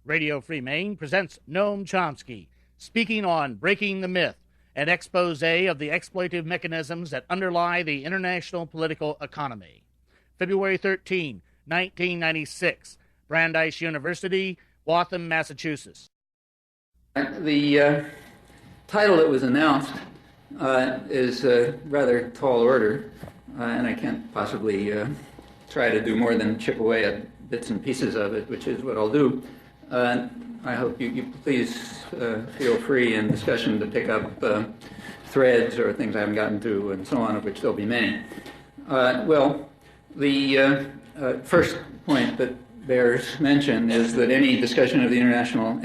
Radio Free Maine presents Noam Chomsky, speaking on Breaking the Myth, an expose of the exploitative mechanisms that underlie the international political economy. February 13, 1996, Brandeis University, Waltham, Massachusetts. The title that was announced is a rather tall order, and I can't possibly try to do more than chip away at bits and pieces of it, which is what I'll do. I hope you please feel free in discussion to pick up threads or things I haven't gotten to and so on, of which there'll be many. The first point that bears mention is that any discussion of the international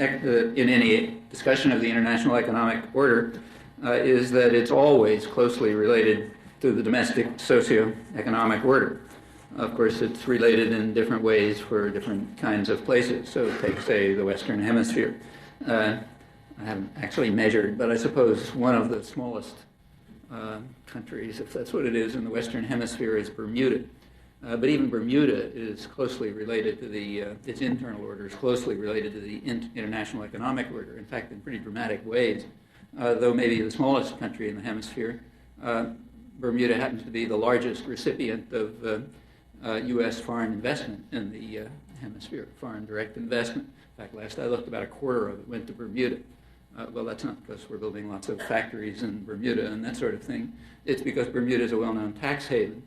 economic order is that it's always closely related to the domestic socio-economic order. Of course, it's related in different ways for different kinds of places. So take, say, the Western Hemisphere. I haven't actually measured, but I suppose one of the smallest countries, if that's what it is, in the Western Hemisphere is Bermuda. But even Bermuda is closely related to its internal order is closely related to the international economic order, in fact, in pretty dramatic ways. Though maybe the smallest country in the hemisphere, Bermuda happens to be the largest recipient of U.S. foreign investment in the hemisphere, foreign direct investment. In fact, last I looked, about a quarter of it went to Bermuda. Well, that's not because we're building lots of factories in Bermuda and that sort of thing. It's because Bermuda is a well-known tax haven.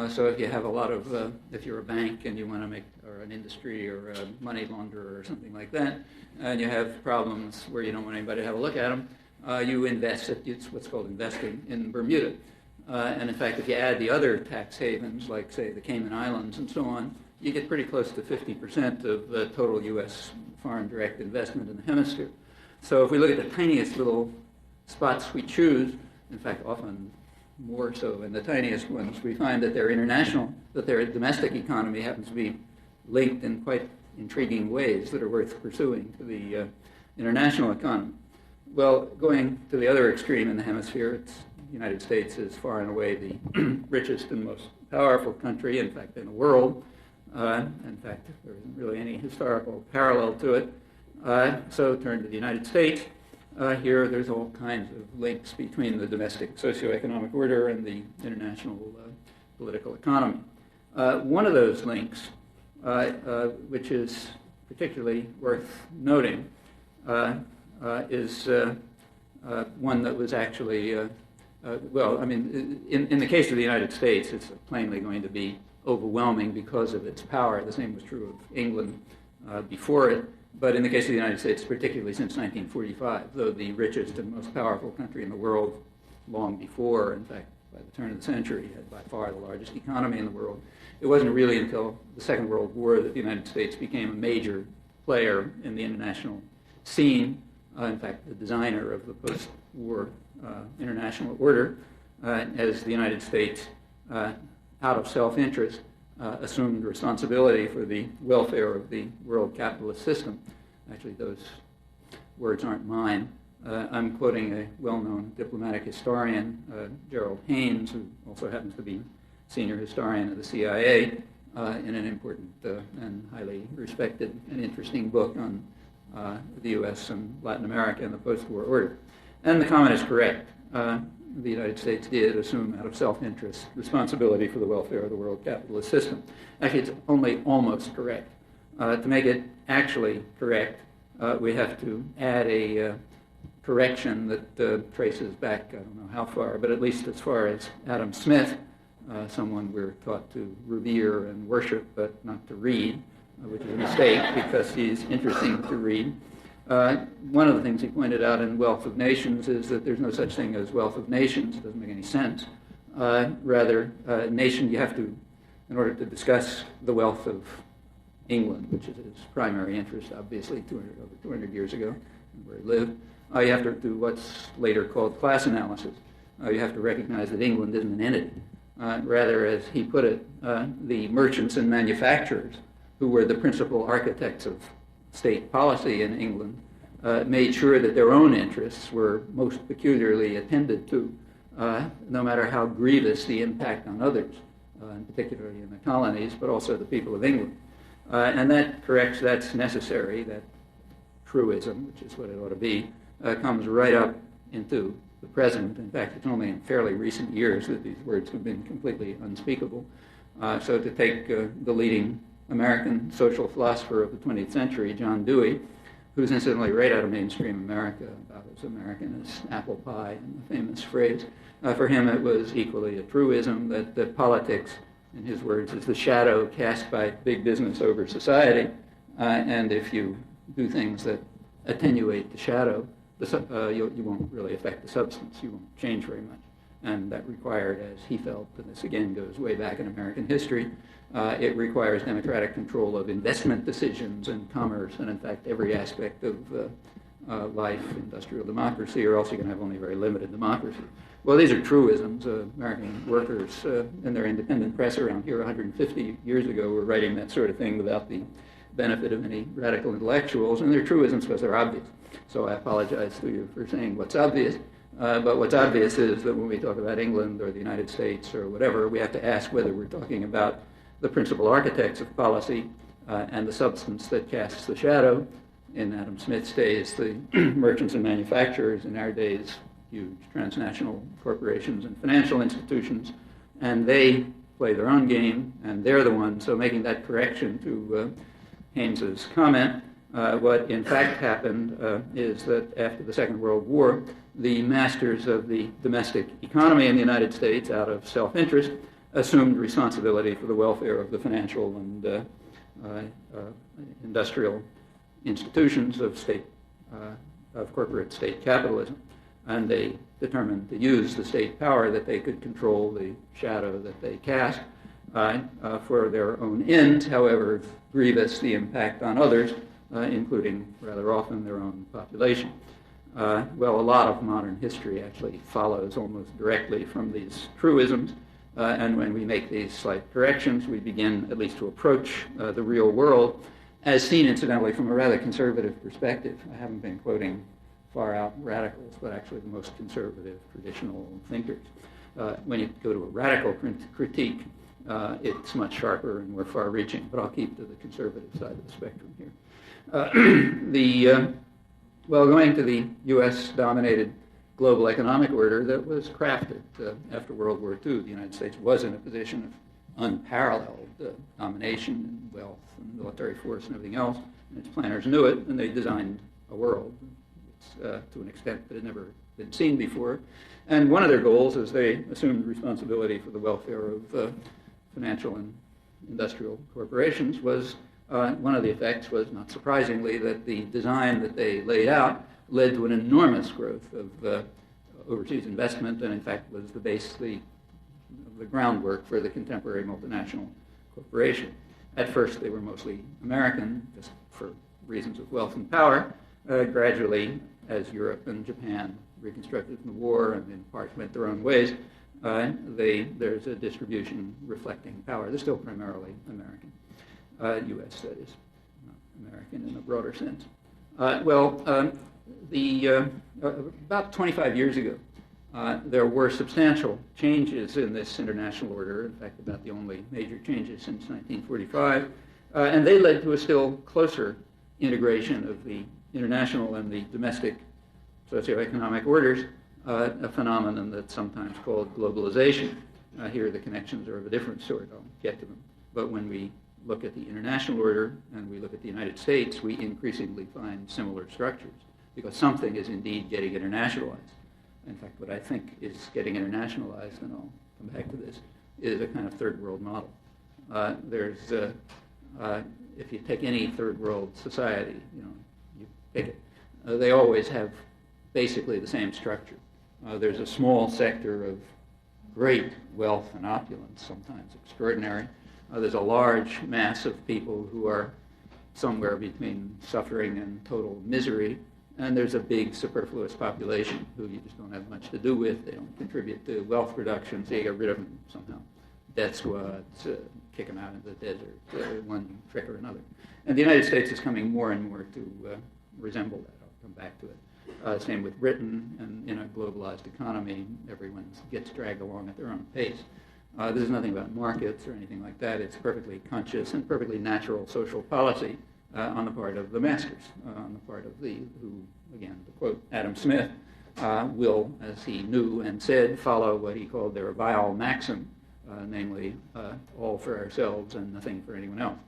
So if you have a lot of, if you're a bank and you want to make, or an industry or a money launderer or something like that, and you have problems where you don't want anybody to have a look at them, you invest, it's what's called investing in Bermuda. And in fact, if you add the other tax havens, like, say, the Cayman Islands and so on, you get pretty close to 50% of the total U.S. foreign direct investment in the hemisphere. So if we look at the tiniest little spots we choose, in fact, often more so in the tiniest ones, we find that their domestic economy happens to be linked in quite intriguing ways that are worth pursuing to the international economy. Well, going to the other extreme in the hemisphere, the United States is far and away the richest and most powerful country, in fact, in the world. In fact, there isn't really any historical parallel to it. So turn to the United States. Here, there's all kinds of links between the domestic socioeconomic order and the international political economy. One of those links, which is particularly worth noting, is one that was actually, in the case of the United States, it's plainly going to be overwhelming because of its power. The same was true of England before it. But in the case of the United States, particularly since 1945, though the richest and most powerful country in the world long before, in fact, by the turn of the century, had by far the largest economy in the world, it wasn't really until the Second World War that the United States became a major player in the international scene. In fact, the designer of the post-war international order, as the United States, out of self-interest, assumed responsibility for the welfare of the world capitalist system. Actually, those words aren't mine. I'm quoting a well-known diplomatic historian, Gerald Haynes, who also happens to be senior historian of the CIA, in an important and highly respected and interesting book on the U.S. and Latin America and the post-war order. And the comment is correct. The United States did assume out of self-interest responsibility for the welfare of the world capitalist system. Actually, it's only almost correct. To make it actually correct, we have to add a correction that traces back, I don't know how far, but at least as far as Adam Smith, someone we're taught to revere and worship, but not to read, which is a mistake because he's interesting to read. One of the things he pointed out in Wealth of Nations is that there's no such thing as wealth of nations. It doesn't make any sense. Rather, nation, you have to, in order to discuss the wealth of England, which is his primary interest, obviously, over 200 years ago, where he lived, you have to do what's later called class analysis. You have to recognize that England isn't an entity. Rather, as he put it, the merchants and manufacturers, who were the principal architects of state policy in England, made sure that their own interests were most peculiarly attended to, no matter how grievous the impact on others, and particularly in the colonies, but also the people of England. And that corrects, that's necessary, that truism, which is what it ought to be, comes right up into the present. In fact, it's only in fairly recent years that these words have been completely unspeakable. So to take the leading American social philosopher of the 20th century, John Dewey, who's incidentally right out of mainstream America, about as American as apple pie in the famous phrase, for him it was equally a truism that politics, in his words, is the shadow cast by big business over society, and if you do things that attenuate the shadow, you won't really affect the substance. You won't change very much. And that required, as he felt, and this again goes way back in American history, it requires democratic control of investment decisions and commerce, and in fact every aspect of life, industrial democracy, or else you're going to have only very limited democracy. Well, these are truisms. American workers in their independent press around here 150 years ago were writing that sort of thing without the benefit of any radical intellectuals, and they're truisms because they're obvious. So I apologize to you for saying what's obvious. But what's obvious is that when we talk about England or the United States or whatever, we have to ask whether we're talking about the principal architects of policy and the substance that casts the shadow. In Adam Smith's days, the merchants and manufacturers; in our days, huge transnational corporations and financial institutions. And they play their own game, and they're the ones. So making that correction to Haynes's comment, what in fact happened is that after the Second World War, the masters of the domestic economy in the United States, out of self-interest, assumed responsibility for the welfare of the financial and industrial institutions of corporate state capitalism. And they determined to use the state power that they could control the shadow that they cast for their own ends, however grievous the impact on others, including rather often their own population. Well, a lot of modern history actually follows almost directly from these truisms, and when we make these slight corrections, we begin at least to approach the real world, as seen incidentally from a rather conservative perspective. I haven't been quoting far-out radicals, but actually the most conservative traditional thinkers. When you go to a radical critique, it's much sharper and more far-reaching, but I'll keep to the conservative side of the spectrum here. Going to the U.S.-dominated global economic order that was crafted after World War II, the United States was in a position of unparalleled domination and wealth and military force and everything else, and its planners knew it, and they designed a world to an extent that had never been seen before. And one of their goals, as they assumed responsibility for the welfare of financial and industrial corporations, was one of the effects was, not surprisingly, that the design that they laid out led to an enormous growth of overseas investment, and in fact was the base, the groundwork for the contemporary multinational corporation. At first they were mostly American, just for reasons of wealth and power. Gradually, as Europe and Japan reconstructed from the war and in part went their own ways, there's a distribution reflecting power. They're still primarily American. U.S., that is, not American in a broader sense. About 25 years ago, there were substantial changes in this international order, in fact, about the only major changes since 1945, and they led to a still closer integration of the international and the domestic socioeconomic orders, a phenomenon that's sometimes called globalization. Here the connections are of a different sort. I'll get to them. But when we look at the international order and we look at the United States, we increasingly find similar structures because something is indeed getting internationalized. In fact, what I think is getting internationalized, and I'll come back to this, is a kind of third world model. If you take any third world society, you pick it, they always have basically the same structure. There's a small sector of great wealth and opulence, sometimes extraordinary. There's a large mass of people who are somewhere between suffering and total misery, and there's a big superfluous population who you just don't have much to do with. They don't contribute to wealth production, so you get rid of them somehow. Death squads, kick them out into the desert, one trick or another. And the United States is coming more and more to resemble that. I'll come back to it. Same with Britain, and in a globalized economy, everyone gets dragged along at their own pace. There's nothing about markets or anything like that. It's perfectly conscious and perfectly natural social policy on the part of the masters, on the part of who, again, to quote Adam Smith, will, as he knew and said, follow what he called their vile maxim, namely, all for ourselves and nothing for anyone else.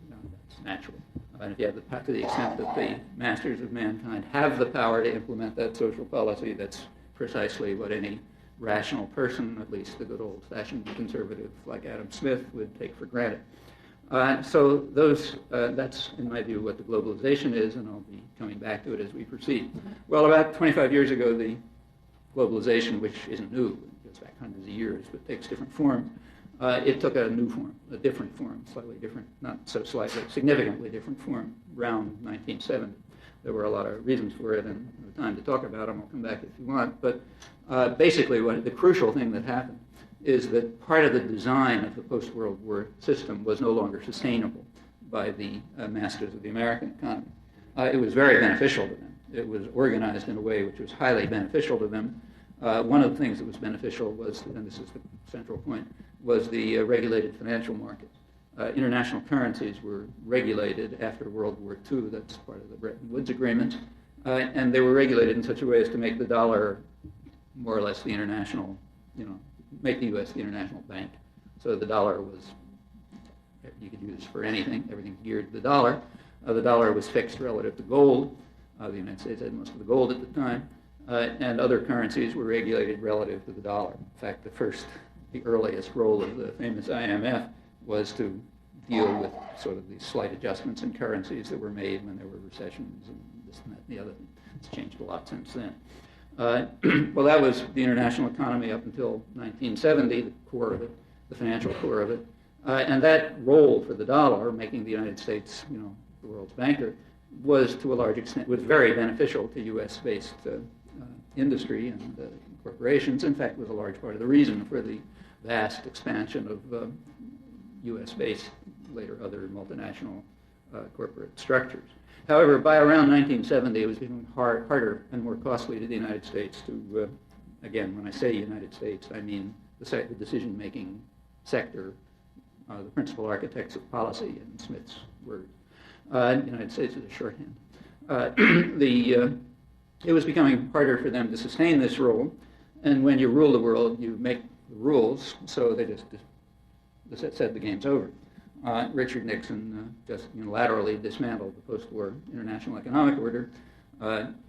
That's natural. And if you have to the extent that the masters of mankind have the power to implement that social policy, that's precisely what any rational person, at least the good old-fashioned conservative like Adam Smith, would take for granted. So that's, in my view, what the globalization is, and I'll be coming back to it as we proceed. Well, about 25 years ago, the globalization, which isn't new, it goes back hundreds of years, but takes different forms, it took a new form, a different form, slightly different, not so slightly, significantly different form, around 1970. There were a lot of reasons for it, and no time to talk about them. I'll come back if you want. But basically, the crucial thing that happened is that part of the design of the post-World War system was no longer sustainable by the masters of the American economy. It was very beneficial to them. It was organized in a way which was highly beneficial to them. One of the things that was beneficial was, and this is the central point, was the regulated financial markets. International currencies were regulated after World War II. That's part of the Bretton Woods Agreement. And they were regulated in such a way as to make the dollar more or less the international, make the U.S. the international bank. So the dollar was, you could use for anything. Everything's geared to the dollar. The dollar was fixed relative to gold. The United States had most of the gold at the time. And other currencies were regulated relative to the dollar. In fact, the earliest role of the famous IMF was to deal with sort of these slight adjustments in currencies that were made when there were recessions and this and that and the other thing. It's changed a lot since then. Well, that was the international economy up until 1970, the core of it, the financial core of it. And that role for the dollar, making the United States, the world's banker, was to a large extent, was very beneficial to U.S.-based industry and corporations. In fact, was a large part of the reason for the vast expansion of U.S.-based, later other multinational corporate structures. However, by around 1970, it was becoming harder and more costly to the United States to, again, when I say United States, I mean the decision-making sector, the principal architects of policy, in Smith's words. The United States is a shorthand. It was becoming harder for them to sustain this role, and when you rule the world, you make the rules, so they just said the game's over. Richard Nixon just unilaterally dismantled the post-war international economic order.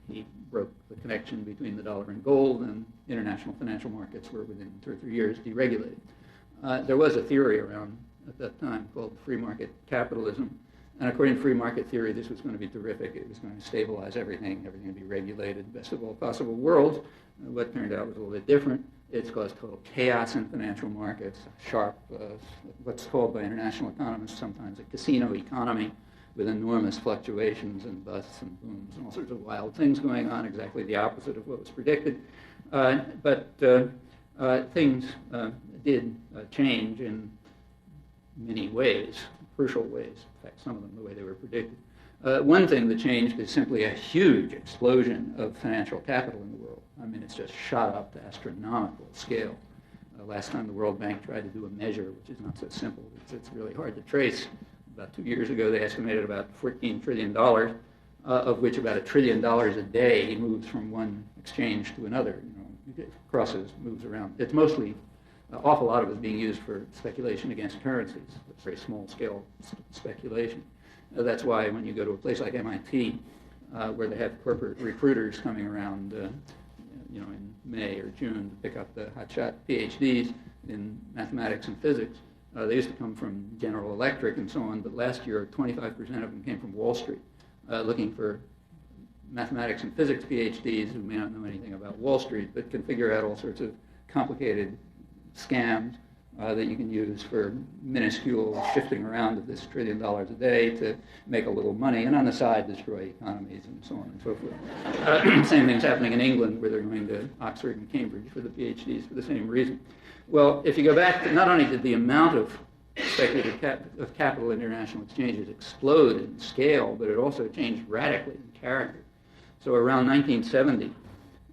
He broke the connection between the dollar and gold, and international financial markets were within 2 or 3 years deregulated. There was a theory around at that time called free market capitalism, and according to free market theory, this was going to be terrific. It was going to stabilize everything would be regulated, best of all possible worlds. What turned out was a little bit different. It's caused total chaos in financial markets, sharp, what's called by international economists sometimes a casino economy with enormous fluctuations and busts and booms and all sorts of wild things going on, exactly the opposite of what was predicted. But things did change in many ways, crucial ways. In fact, some of them the way they were predicted. One thing that changed is simply a huge explosion of financial capital in the world. I mean, it's just shot up to astronomical scale. Last time the World Bank tried to do a measure, which is not so simple, it's really hard to trace. About 2 years ago, they estimated about $14 trillion, of which about $1 trillion a day moves from one exchange to another. It crosses, moves around. It's mostly, an awful lot of it is being used for speculation against currencies. It's very small-scale speculation. That's why when you go to a place like MIT, where they have corporate recruiters coming around, in May or June to pick up the hotshot PhDs in mathematics and physics, they used to come from General Electric and so on, but last year 25% of them came from Wall Street, looking for mathematics and physics PhDs who may not know anything about Wall Street, but can figure out all sorts of complicated scams that you can use for minuscule shifting around of this $1 trillion a day to make a little money, and on the side destroy economies and so on and so forth. Same thing's happening in England, where they're going to Oxford and Cambridge for the PhDs for the same reason. Well, if you go back to, not only did the amount of speculative capital in international exchanges explode in scale, but it also changed radically in character. So around 1970,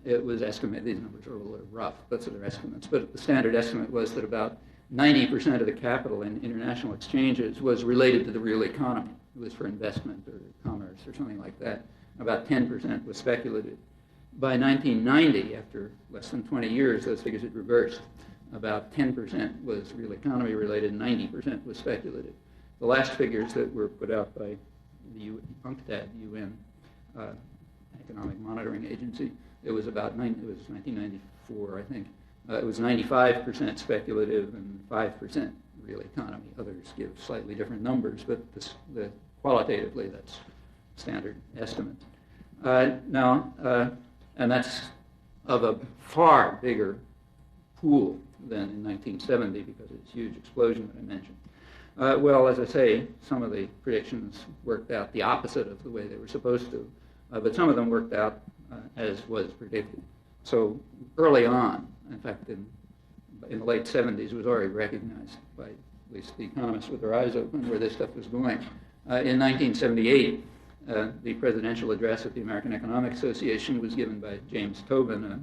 it was estimated, these numbers are a little rough, but so they're estimates, but the standard estimate was that about 90% of the capital in international exchanges was related to the real economy. It was for investment or commerce or something like that. About 10% was speculative. By 1990, after less than 20 years, those figures had reversed. About 10% was real economy related, 90% was speculative. The last figures that were put out by the UNCTAD, UN Economic Monitoring Agency, it was 1994, I think. It was 95% speculative and 5% real economy. Others give slightly different numbers, but qualitatively that's standard estimate. And that's of a far bigger pool than in 1970 because of this huge explosion that I mentioned. Well, as I say, some of the predictions worked out the opposite of the way they were supposed to, but some of them worked out as was predicted. So early on, in fact, in the late 70s, it was already recognized by at least the economists with their eyes open where this stuff was going. In 1978, the presidential address at the American Economic Association was given by James Tobin, a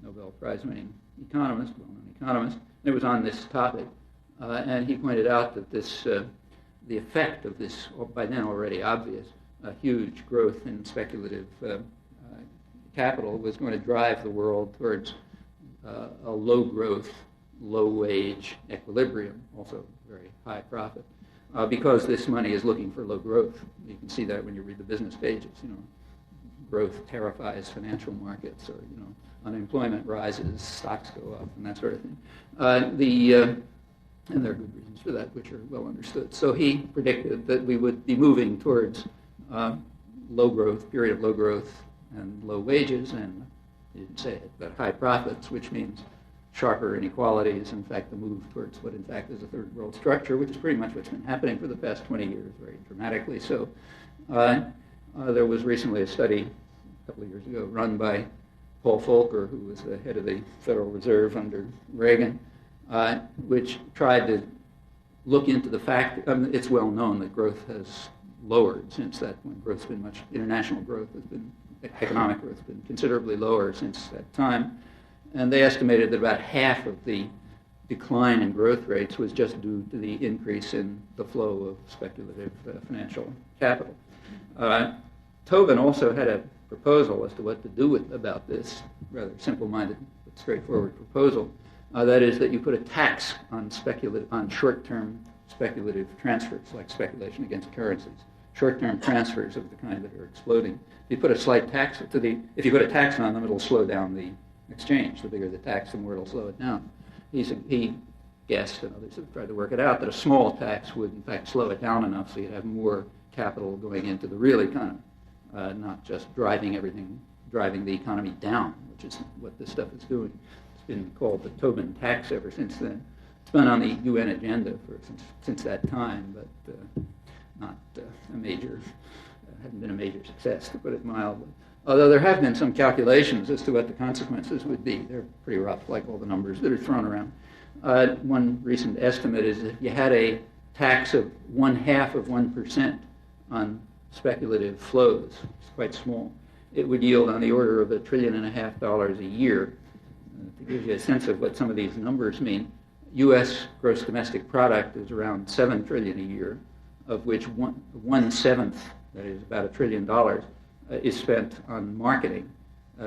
Nobel Prize-winning economist, well-known economist. It was on this topic, and he pointed out that the effect of this, by then already obvious, huge growth in speculative capital was going to drive the world towards a low-growth, low-wage equilibrium, also very high profit. Because this money is looking for low growth. You can see that when you read the business pages. Growth terrifies financial markets, or unemployment rises, stocks go up, and that sort of thing. And there are good reasons for that, which are well understood. So he predicted that we would be moving towards low growth, period of low growth and low wages, and he didn't say it, but high profits, which means sharper inequalities, in fact, the move towards what in fact is a third world structure, which is pretty much what's been happening for the past 20 years, very dramatically so. There was recently a study, a couple of years ago, run by Paul Volcker, who was the head of the Federal Reserve under Reagan, which tried to look into the fact, it's well known that growth has lowered since that point. Growth's been international growth has been, economic growth has been considerably lower since that time. And they estimated that about half of the decline in growth rates was just due to the increase in the flow of speculative financial capital. Tobin also had a proposal as to what to do about this, rather simple-minded but straightforward proposal. That is that you put a tax on short-term speculative transfers, like speculation against currencies, short-term transfers of the kind that are exploding. If you put a slight tax if you put a tax on them, it'll slow down the exchange. The bigger the tax, the more it'll slow it down. He guessed, and others have tried to work it out, that a small tax would in fact slow it down enough so you'd have more capital going into the real economy, not just driving the economy down, which is what this stuff is doing. It's been called the Tobin tax ever since then. It's been on the UN agenda since that time, but hadn't been a major success, to put it mildly. Although there have been some calculations as to what the consequences would be. They're pretty rough, like all the numbers that are thrown around. One recent estimate is if you had a tax of 0.5% on speculative flows, it's quite small, it would yield on the order of $1.5 trillion a year. To give you a sense of what some of these numbers mean, U.S. gross domestic product is around $7 trillion a year, of which 1/7, that is about $1 trillion, is spent on marketing.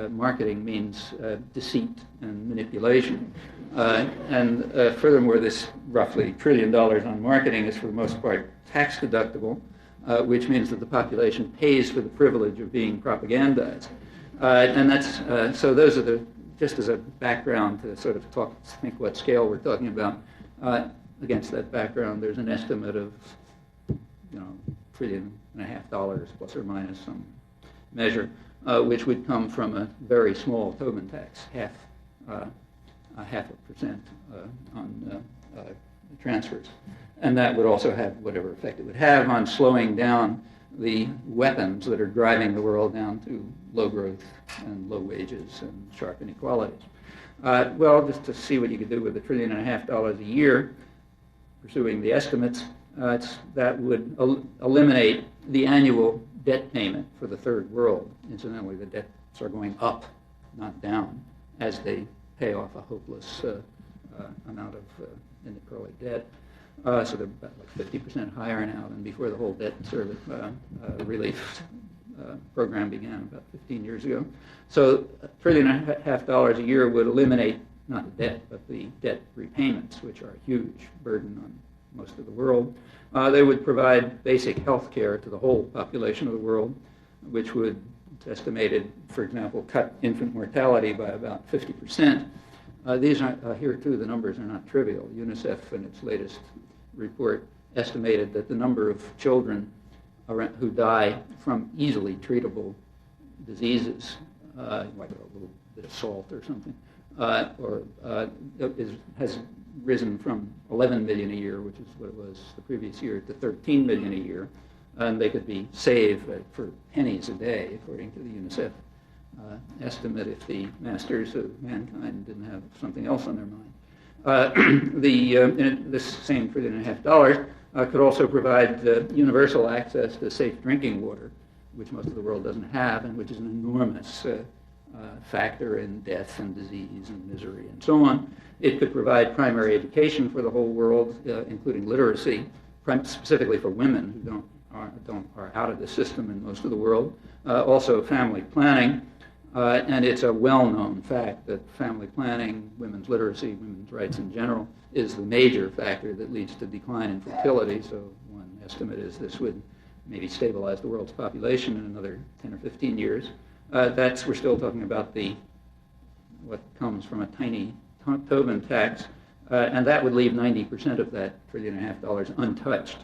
Marketing means deceit and manipulation. And furthermore, this roughly $1 trillion on marketing is for the most part tax deductible, which means that the population pays for the privilege of being propagandized. And that's so those are just as a background to sort of think what scale we're talking about. Against that background, there's an estimate of $1.5 trillion plus or minus some measure, which would come from a very small Tobin tax, 0.5% on transfers. And that would also have whatever effect it would have on slowing down the weapons that are driving the world down to low growth and low wages and sharp inequalities. Well, just to see what you could do with $1.5 trillion a year, pursuing the estimates, that would eliminate the annual debt payment for the third world. Incidentally, the debts are going up, not down, as they pay off a hopeless amount of inequality debt. So they're about like 50% higher now than before the whole debt service relief program began about 15 years ago. So $1.5 trillion a year would eliminate not the debt, but the debt repayments, which are a huge burden on most of the world. They would provide basic health care to the whole population of the world, which would, it's estimated, for example, cut infant mortality by about 50%. These are, here too, the numbers are not trivial. UNICEF, in its latest report, estimated that the number of children who die from easily treatable diseases, like a little bit of salt or something, has risen from 11 million a year, which is what it was the previous year, to 13 million a year. And they could be saved for pennies a day, according to the UNICEF estimate, if the masters of mankind didn't have something else on their mind. This same $1.5 trillion could also provide universal access to safe drinking water, which most of the world doesn't have, and which is an enormous factor in death and disease and misery and so on. It could provide primary education for the whole world, including literacy, specifically for women who are out of the system in most of the world. Also family planning, and it's a well-known fact that family planning, women's literacy, women's rights in general, is the major factor that leads to decline in fertility. So one estimate is this would maybe stabilize the world's population in another 10 or 15 years. We're still talking about what comes from a tiny Tobin tax, and that would leave 90% of that $1.5 trillion untouched.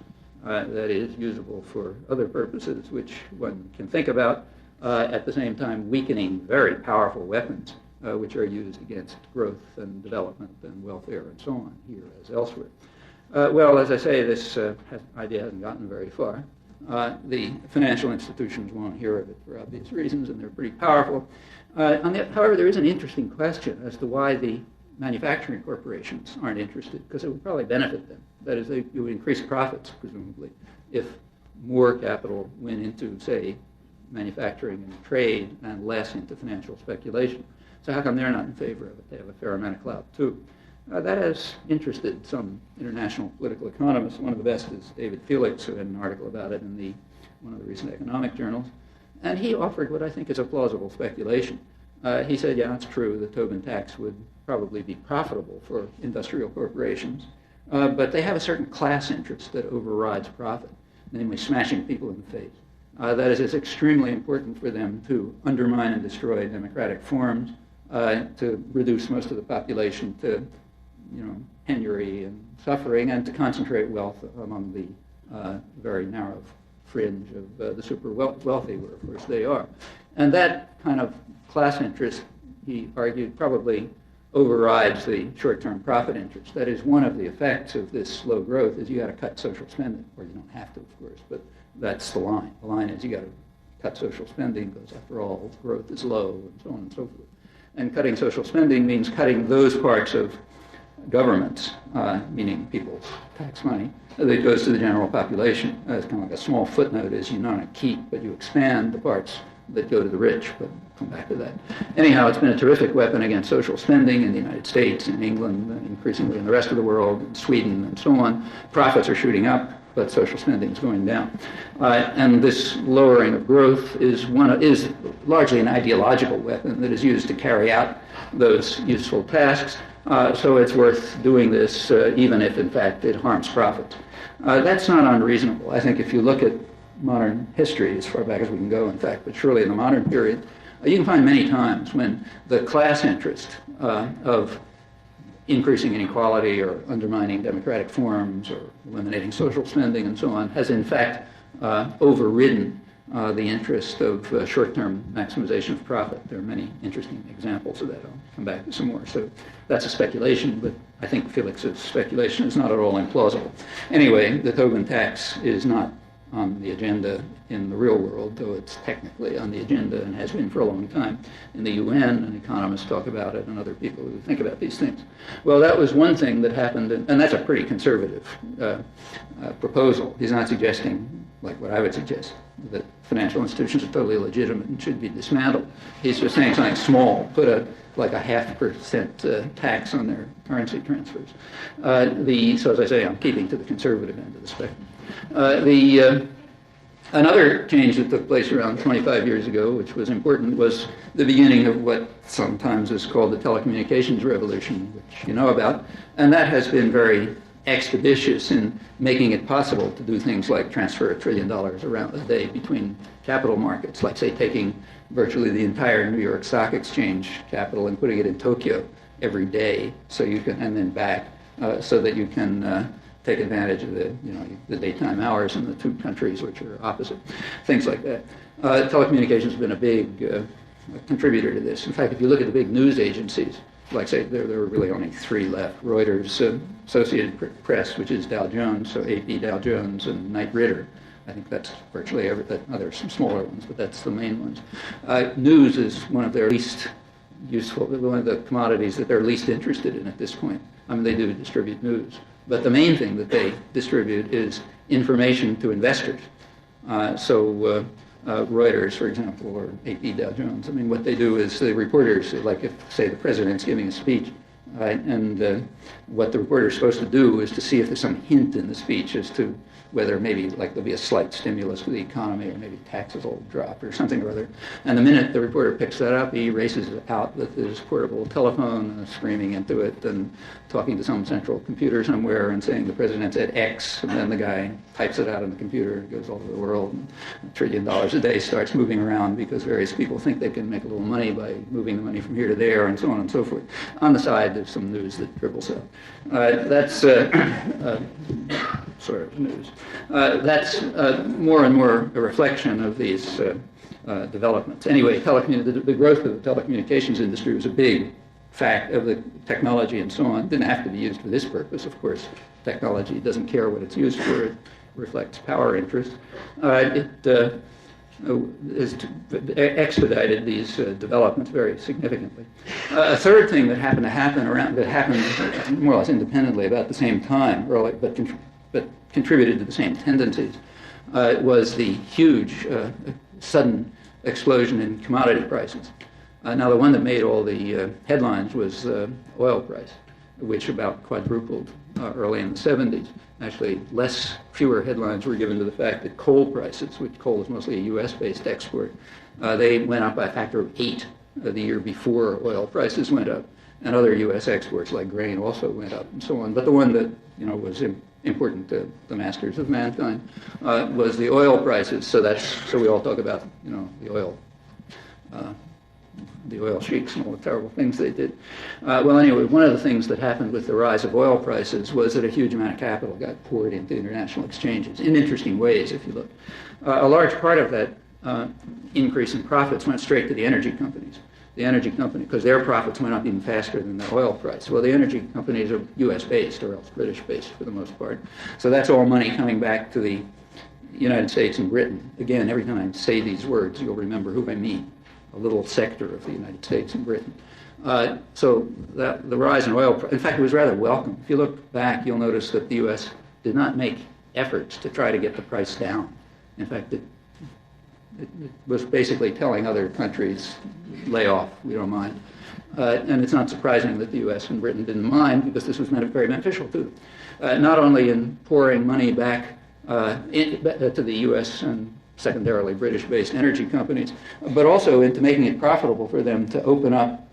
That is usable for other purposes, which one can think about, at the same time weakening very powerful weapons, which are used against growth and development and welfare and so on, here as elsewhere. Well, as I say, this idea hasn't gotten very far. The financial institutions won't hear of it for obvious reasons, and they're pretty powerful. However, there is an interesting question as to why the manufacturing corporations aren't interested, because it would probably benefit them. That is, it would increase profits, presumably, if more capital went into, say, manufacturing and trade and less into financial speculation. So how come they're not in favor of it? They have a fair amount of clout, too. That has interested some international political economists. One of the best is David Felix, who had an article about it in one of the recent economic journals. And he offered what I think is a plausible speculation. He said, yeah, it's true, the Tobin tax would probably be profitable for industrial corporations, but they have a certain class interest that overrides profit, namely smashing people in the face. That is, it's extremely important for them to undermine and destroy democratic forms, to reduce most of the population to penury and suffering, and to concentrate wealth among the very narrow fringe of the super wealthy, where of course they are. And that kind of class interest, he argued, probably overrides the short-term profit interest. That is, one of the effects of this slow growth is you got to cut social spending, or you don't have to, of course, but that's the line. The line is you got to cut social spending because, after all, growth is low, and so on and so forth. And cutting social spending means cutting those parts of governments, meaning people's tax money, that goes to the general population. It's kind of like a small footnote is you not keep, but you expand the parts that go to the rich, but I'll come back to that. Anyhow, it's been a terrific weapon against social spending in the United States, in England, and increasingly in the rest of the world, in Sweden, and so on. Profits are shooting up, but social spending is going down. And this lowering of growth is largely an ideological weapon that is used to carry out those useful tasks. So it's worth doing this, even if, in fact, it harms profits. That's not unreasonable. I think if you look at modern history, as far back as we can go, in fact, but surely in the modern period, you can find many times when the class interest of increasing inequality or undermining democratic forms or eliminating social spending and so on has, in fact, overridden the interest of short-term maximization of profit. There are many interesting examples of that. I'll come back to some more. So that's a speculation, but I think Felix's speculation is not at all implausible. Anyway, the Tobin tax is not on the agenda in the real world, though it's technically on the agenda and has been for a long time in the UN, and economists talk about it, and other people who think about these things. Well, that was one thing that happened, and that's a pretty conservative proposal. He's not suggesting, like what I would suggest, that financial institutions are totally illegitimate and should be dismantled. He's just saying something small, put like a 0.5% tax on their currency transfers. So as I say, I'm keeping to the conservative end of the spectrum. Another change that took place around 25 years ago, which was important, was the beginning of what sometimes is called the Telecommunications Revolution, which you know about, and that has been very expeditious in making it possible to do things like transfer $1 trillion around a day between capital markets, like, say, taking virtually the entire New York Stock Exchange capital and putting it in Tokyo every day, so you can, and then back, so that you can take advantage of the daytime hours in the two countries which are opposite, things like that. Telecommunications has been a big contributor to this. In fact, if you look at the big news agencies, like, say, there were really only three left: Reuters, Associated Press, which is Dow Jones, so AP Dow Jones, and Knight Ridder. I think that's virtually there's some smaller ones, but that's the main ones. News is one of their least useful, one of the commodities that they're least interested in at this point. I mean, they do distribute news, but the main thing that they distribute is information to investors. Reuters, for example, or AP Dow Jones, I mean, what they do is the reporters, like if, say, the president's giving a speech, right, and what the reporter's supposed to do is to see if there's some hint in the speech as to whether maybe, like, there'll be a slight stimulus for the economy, or maybe taxes will drop or something or other. And the minute the reporter picks that up, he races out with his portable telephone, screaming into it and talking to some central computer somewhere and saying the president said X, and then the guy types it out on the computer, it goes all over the world, and $1 trillion a day starts moving around because various people think they can make a little money by moving the money from here to there, and so on and so forth. On the side, there's some news that dribbles out. That's sort of news. That's more and more a reflection of these developments. Anyway, the growth of the telecommunications industry was a big fact of the technology and so on. It didn't have to be used for this purpose, of course. Technology doesn't care what it's used for. It reflects power interests. It has expedited these developments very significantly. A third thing that happened more or less independently about the same time, early, but contributed to the same tendencies, was the huge sudden explosion in commodity prices. Now, the one that made all the headlines was oil price, which about quadrupled early in the 70s. Actually, fewer headlines were given to the fact that coal prices, which coal is mostly a U.S.-based export, they went up by a factor of 8 the year before oil prices went up, and other U.S. exports like grain also went up, and so on. But the one that was important to the masters of mankind was the oil prices. So we all talk about the oil sheiks and all the terrible things they did. Well, anyway, one of the things that happened with the rise of oil prices was that a huge amount of capital got poured into international exchanges in interesting ways, if you look. A large part of that increase in profits went straight to the energy companies. The energy company, because their profits went up even faster than the oil price. Well, the energy companies are U.S.-based or else British-based for the most part. So that's all money coming back to the United States and Britain. Again, every time I say these words, you'll remember who I mean. A little sector of the United States and Britain. So the rise in oil, in fact, it was rather welcome. If you look back, you'll notice that the U.S. did not make efforts to try to get the price down. In fact, it was basically telling other countries, lay off, we don't mind. And it's not surprising that the U.S. and Britain didn't mind, because this was very beneficial to them. Not only in pouring money back to the U.S. and secondarily British-based energy companies, but also into making it profitable for them to open up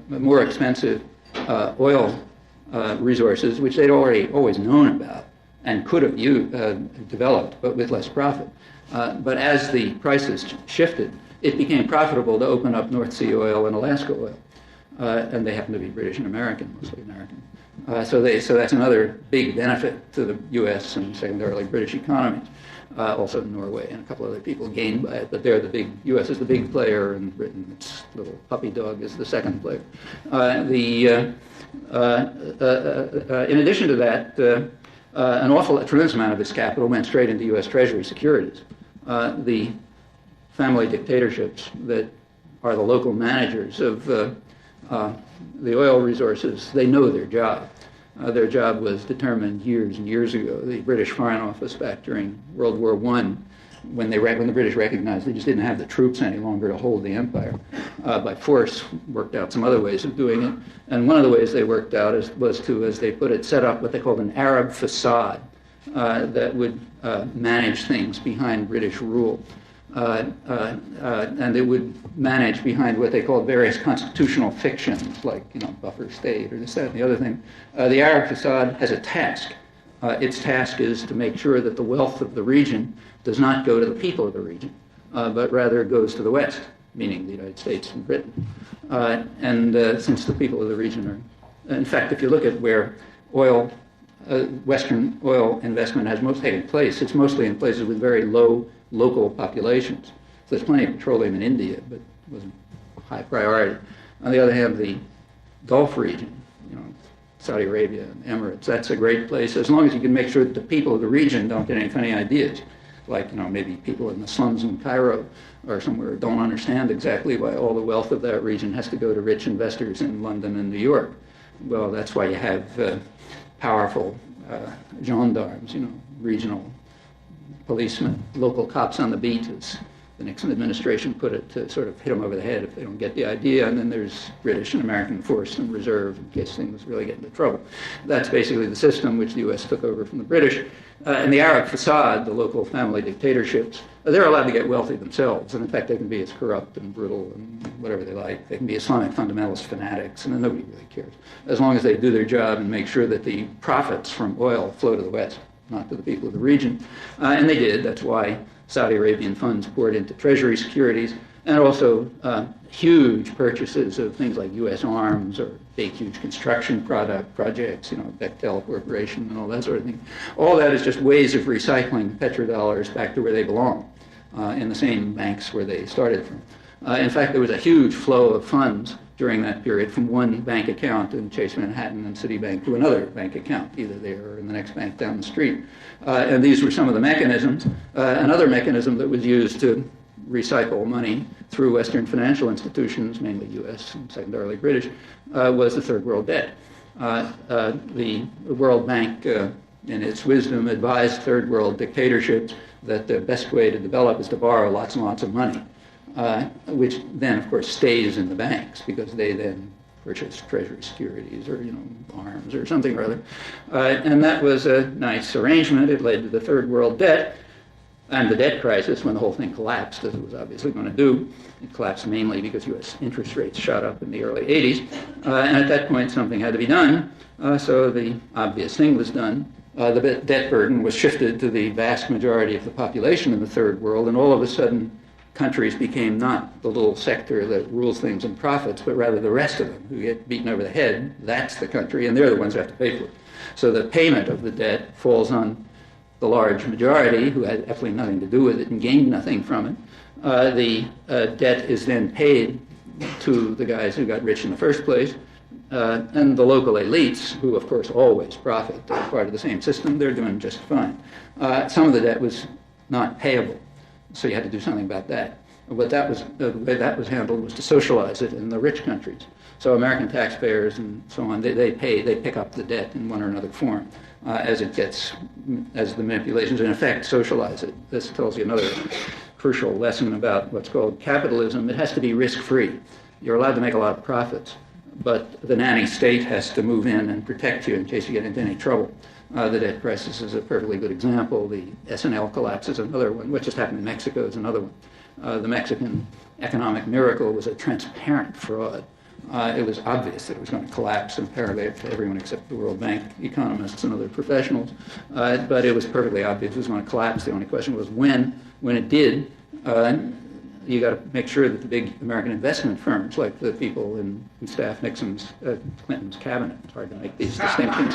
more expensive oil resources, which they'd always known about and could have developed, but with less profit. But as the prices shifted, it became profitable to open up North Sea oil and Alaska oil. And they happen to be British and American, mostly American. So that's another big benefit to the U.S. and secondarily British economies. Also Norway and a couple other people gained by it, but U.S. is the big player, and Britain, its little puppy dog, is the second player. In addition to that, a tremendous amount of this capital went straight into U.S. Treasury securities. The family dictatorships that are the local managers of the oil resources, they know their job. Their job was determined years and years ago. The British Foreign Office back during World War I, when the British recognized they just didn't have the troops any longer to hold the empire, by force, worked out some other ways of doing it. And one of the ways they worked out was to, as they put it, set up what they called an Arab facade that would manage things behind British rule. And it would manage behind what they called various constitutional fictions, like, buffer state or this, that, and the other thing. The Arab facade has a task. Its task is to make sure that the wealth of the region does not go to the people of the region, but rather goes to the West, meaning the United States and Britain. Since the people of the region are, in fact, if you look at where Western oil investment has most taken place, it's mostly in places with very low local populations. So there's plenty of petroleum in India, but it wasn't high priority. On the other hand, the Gulf region, Saudi Arabia and Emirates, that's a great place, as long as you can make sure that the people of the region don't get any funny ideas. Like, maybe people in the slums in Cairo or somewhere don't understand exactly why all the wealth of that region has to go to rich investors in London and New York. Well, that's why you have powerful gendarmes, regional policemen, local cops on the beat, as the Nixon administration put it, to sort of hit them over the head if they don't get the idea. And then there's British and American force and reserve in case things really get into trouble. That's basically the system which the U.S. took over from the British. And the Arab facade, the local family dictatorships, they're allowed to get wealthy themselves. And in fact, they can be as corrupt and brutal and whatever they like. They can be Islamic fundamentalist fanatics, and then nobody really cares, as long as they do their job and make sure that the profits from oil flow to the West, not to the people of the region. And they did. That's why Saudi Arabian funds poured into Treasury securities, and also huge purchases of things like U.S. arms or big, huge construction projects, Bechtel Corporation and all that sort of thing. All that is just ways of recycling petrodollars back to where they belong, in the same banks where they started from. In fact, there was a huge flow of funds during that period from one bank account in Chase Manhattan and Citibank to another bank account, either there or in the next bank down the street. And these were some of the mechanisms. Another mechanism that was used to recycle money through Western financial institutions, mainly U.S. and secondarily British, was the Third World debt. The World Bank, in its wisdom, advised Third World dictatorships that the best way to develop is to borrow lots and lots of money. Which then, of course, stays in the banks because they then purchase treasury securities or, arms or something or other. And that was a nice arrangement. It led to the Third World debt and the debt crisis when the whole thing collapsed, as it was obviously going to do. It collapsed mainly because U.S. interest rates shot up in the early 80s. And at that point, something had to be done. So the obvious thing was done. The debt burden was shifted to the vast majority of the population in the Third World, and all of a sudden, countries became not the little sector that rules things and profits, but rather the rest of them who get beaten over the head. That's the country, and they're the ones who have to pay for it. So the payment of the debt falls on the large majority, who had absolutely nothing to do with it and gained nothing from it. The debt is then paid to the guys who got rich in the first place, and the local elites, who of course always profit. They're part of the same system. They're doing just fine. Some of the debt was not payable. So you had to do something about that. The way that was handled was to socialize it in the rich countries. So American taxpayers and so on, they pick up the debt in one or another form as the manipulations in effect socialize it. This tells you another crucial lesson about what's called capitalism. It has to be risk-free. You're allowed to make a lot of profits, but the nanny state has to move in and protect you in case you get into any trouble. The debt crisis is a perfectly good example. The SNL collapse is another one. What just happened in Mexico is another one. The Mexican economic miracle was a transparent fraud. It was obvious that it was going to collapse, and apparently to everyone except the World Bank economists and other professionals. But it was perfectly obvious it was going to collapse. The only question was when. When it did, you got to make sure that the big American investment firms, like the people in staff Clinton's cabinet, it's hard to make these distinctions,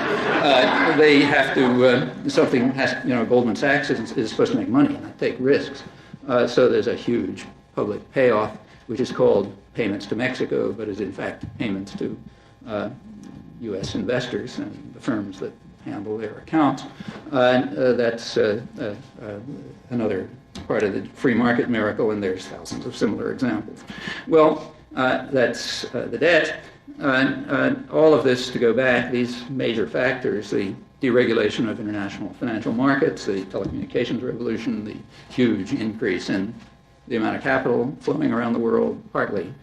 they have to, Goldman Sachs is supposed to make money and not take risks. So there's a huge public payoff, which is called payments to Mexico, but is in fact payments to U.S. investors and the firms that handle their accounts. That's another part of the free market miracle, and there's thousands of similar examples. Well, that's the debt. All of this, to go back, these major factors, the deregulation of international financial markets, the telecommunications revolution, the huge increase in the amount of capital flowing around the world, partly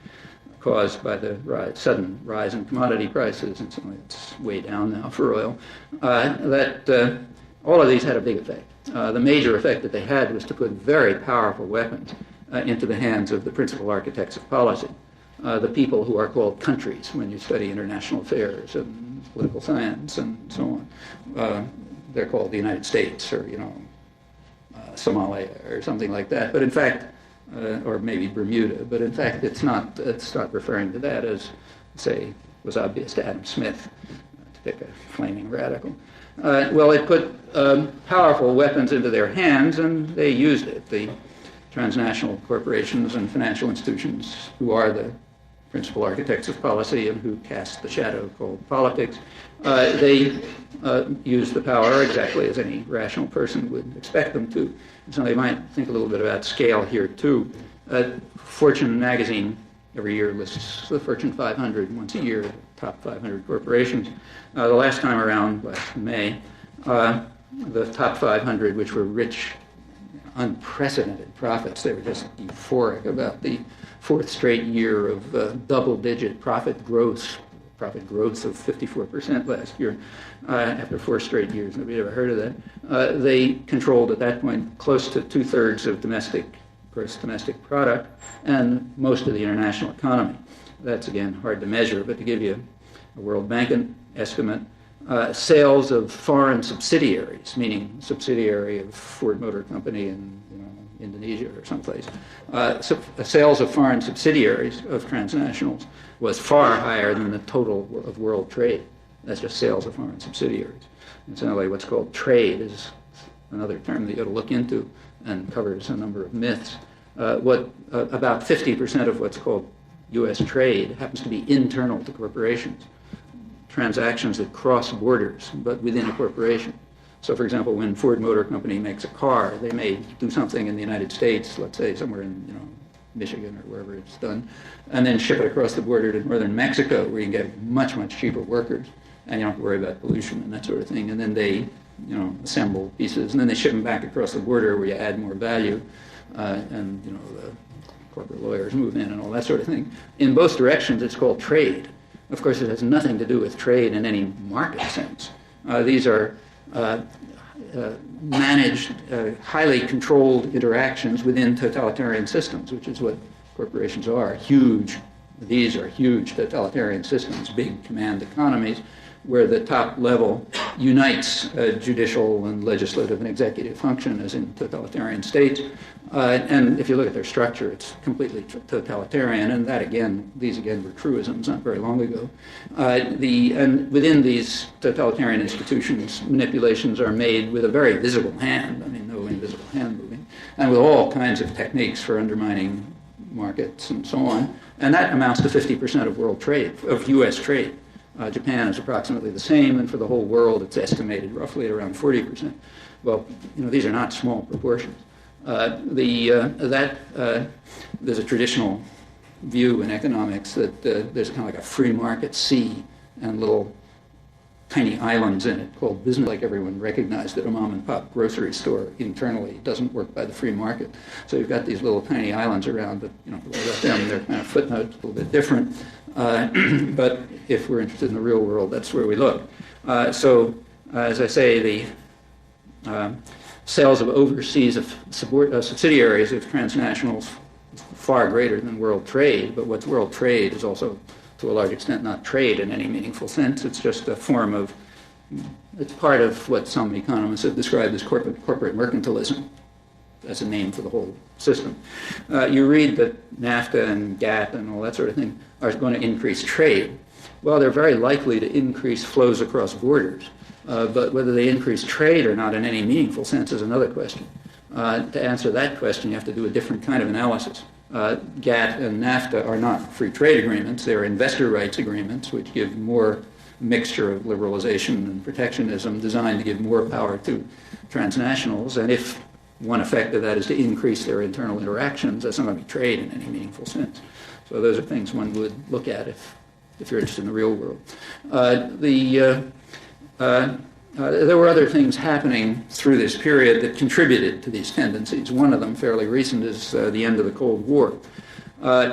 caused by the sudden rise in commodity prices, and certainly it's way down now for oil, all of these had a big effect. The major effect that they had was to put very powerful weapons into the hands of the principal architects of policy, the people who are called countries when you study international affairs and political science and so on. They're called the United States or, Somalia or something like that. But in fact, or maybe Bermuda, but in fact it's not referring to that, as, say, was obvious to Adam Smith, to pick a flaming radical. Well, it put powerful weapons into their hands, and they used it. The transnational corporations and financial institutions, who are the principal architects of policy and who cast the shadow called politics, they use the power exactly as any rational person would expect them to. So they might think a little bit about scale here, too. Fortune magazine every year lists the Fortune 500 once a year, the top 500 corporations. The last time around, last May, the top 500, which were rich, unprecedented profits, they were just euphoric about the fourth straight year of double-digit profit growth of 54% last year. After 4 straight years, nobody had ever heard of that. They controlled at that point close to 2/3 of gross domestic product and most of the international economy. That's, again, hard to measure, but to give you a World Bank estimate, sales of foreign subsidiaries, meaning subsidiary of Ford Motor Company in Indonesia or someplace, sales of foreign subsidiaries of transnationals was far higher than the total of world trade. That's just sales of foreign subsidiaries. Incidentally, what's called trade is another term that you ought to look into and covers a number of myths. About 50% of what's called U.S. trade happens to be internal to corporations, transactions that cross borders, but within a corporation. So, for example, when Ford Motor Company makes a car, they may do something in the United States, let's say somewhere in Michigan or wherever it's done, and then ship it across the border to northern Mexico, where you can get much, much cheaper workers, and you don't have to worry about pollution and that sort of thing. And then they, assemble pieces, and then they ship them back across the border, where you add more value, and the corporate lawyers move in and all that sort of thing. In both directions, it's called trade. Of course, it has nothing to do with trade in any market sense. These are managed, highly controlled interactions within totalitarian systems, which is what corporations are. These are huge totalitarian systems, big command economies, where the top level unites judicial and legislative and executive function as in totalitarian states. And if you look at their structure, it's completely totalitarian, and these again were truisms not very long ago. And within these totalitarian institutions, manipulations are made with a very visible hand, no invisible hand moving, and with all kinds of techniques for undermining markets and so on. And that amounts to 50% of world trade, of U.S. trade. Japan is approximately the same, and for the whole world, it's estimated roughly at around 40%. Well, these are not small proportions. There's a traditional view in economics that there's kind of like a free market sea and little tiny islands in it called business. Like everyone recognized that a mom and pop grocery store internally doesn't work by the free market. So you've got these little tiny islands around, but they're kind of footnotes, a little bit different. But if we're interested in the real world, that's where we look. So, as I say, the sales of overseas subsidiaries of transnationals far greater than world trade, but what's world trade is also, to a large extent, not trade in any meaningful sense. It's just a form of, it's part of what some economists have described as corporate mercantilism, as a name for the whole system. You read that NAFTA and GATT and all that sort of thing are going to increase trade. Well, they're very likely to increase flows across borders, but whether they increase trade or not in any meaningful sense is another question. To answer that question, you have to do a different kind of analysis. GATT and NAFTA are not free trade agreements. They're investor rights agreements, which give more mixture of liberalization and protectionism designed to give more power to transnationals. And if one effect of that is to increase their internal interactions, that's not going to be trade in any meaningful sense. So those are things one would look at if if you're interested in the real world. There were other things happening through this period that contributed to these tendencies. One of them, fairly recent, is the end of the Cold War.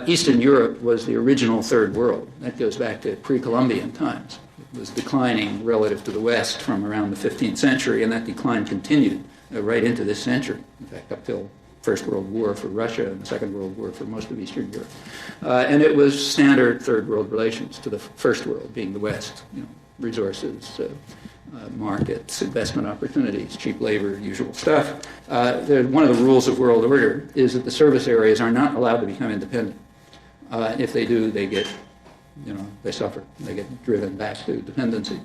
Eastern Europe was the original third world. That goes back to pre-Columbian times. It was declining relative to the West from around the 15th century, and that decline continued right into this century. In fact, up till First World War for Russia and the Second World War for most of Eastern Europe. And it was standard third world relations to the first world, being the West. Resources, markets, investment opportunities, cheap labor, usual stuff. One of the rules of world order is that the service areas are not allowed to become independent. If they do, they get, they suffer. They get driven back to dependency.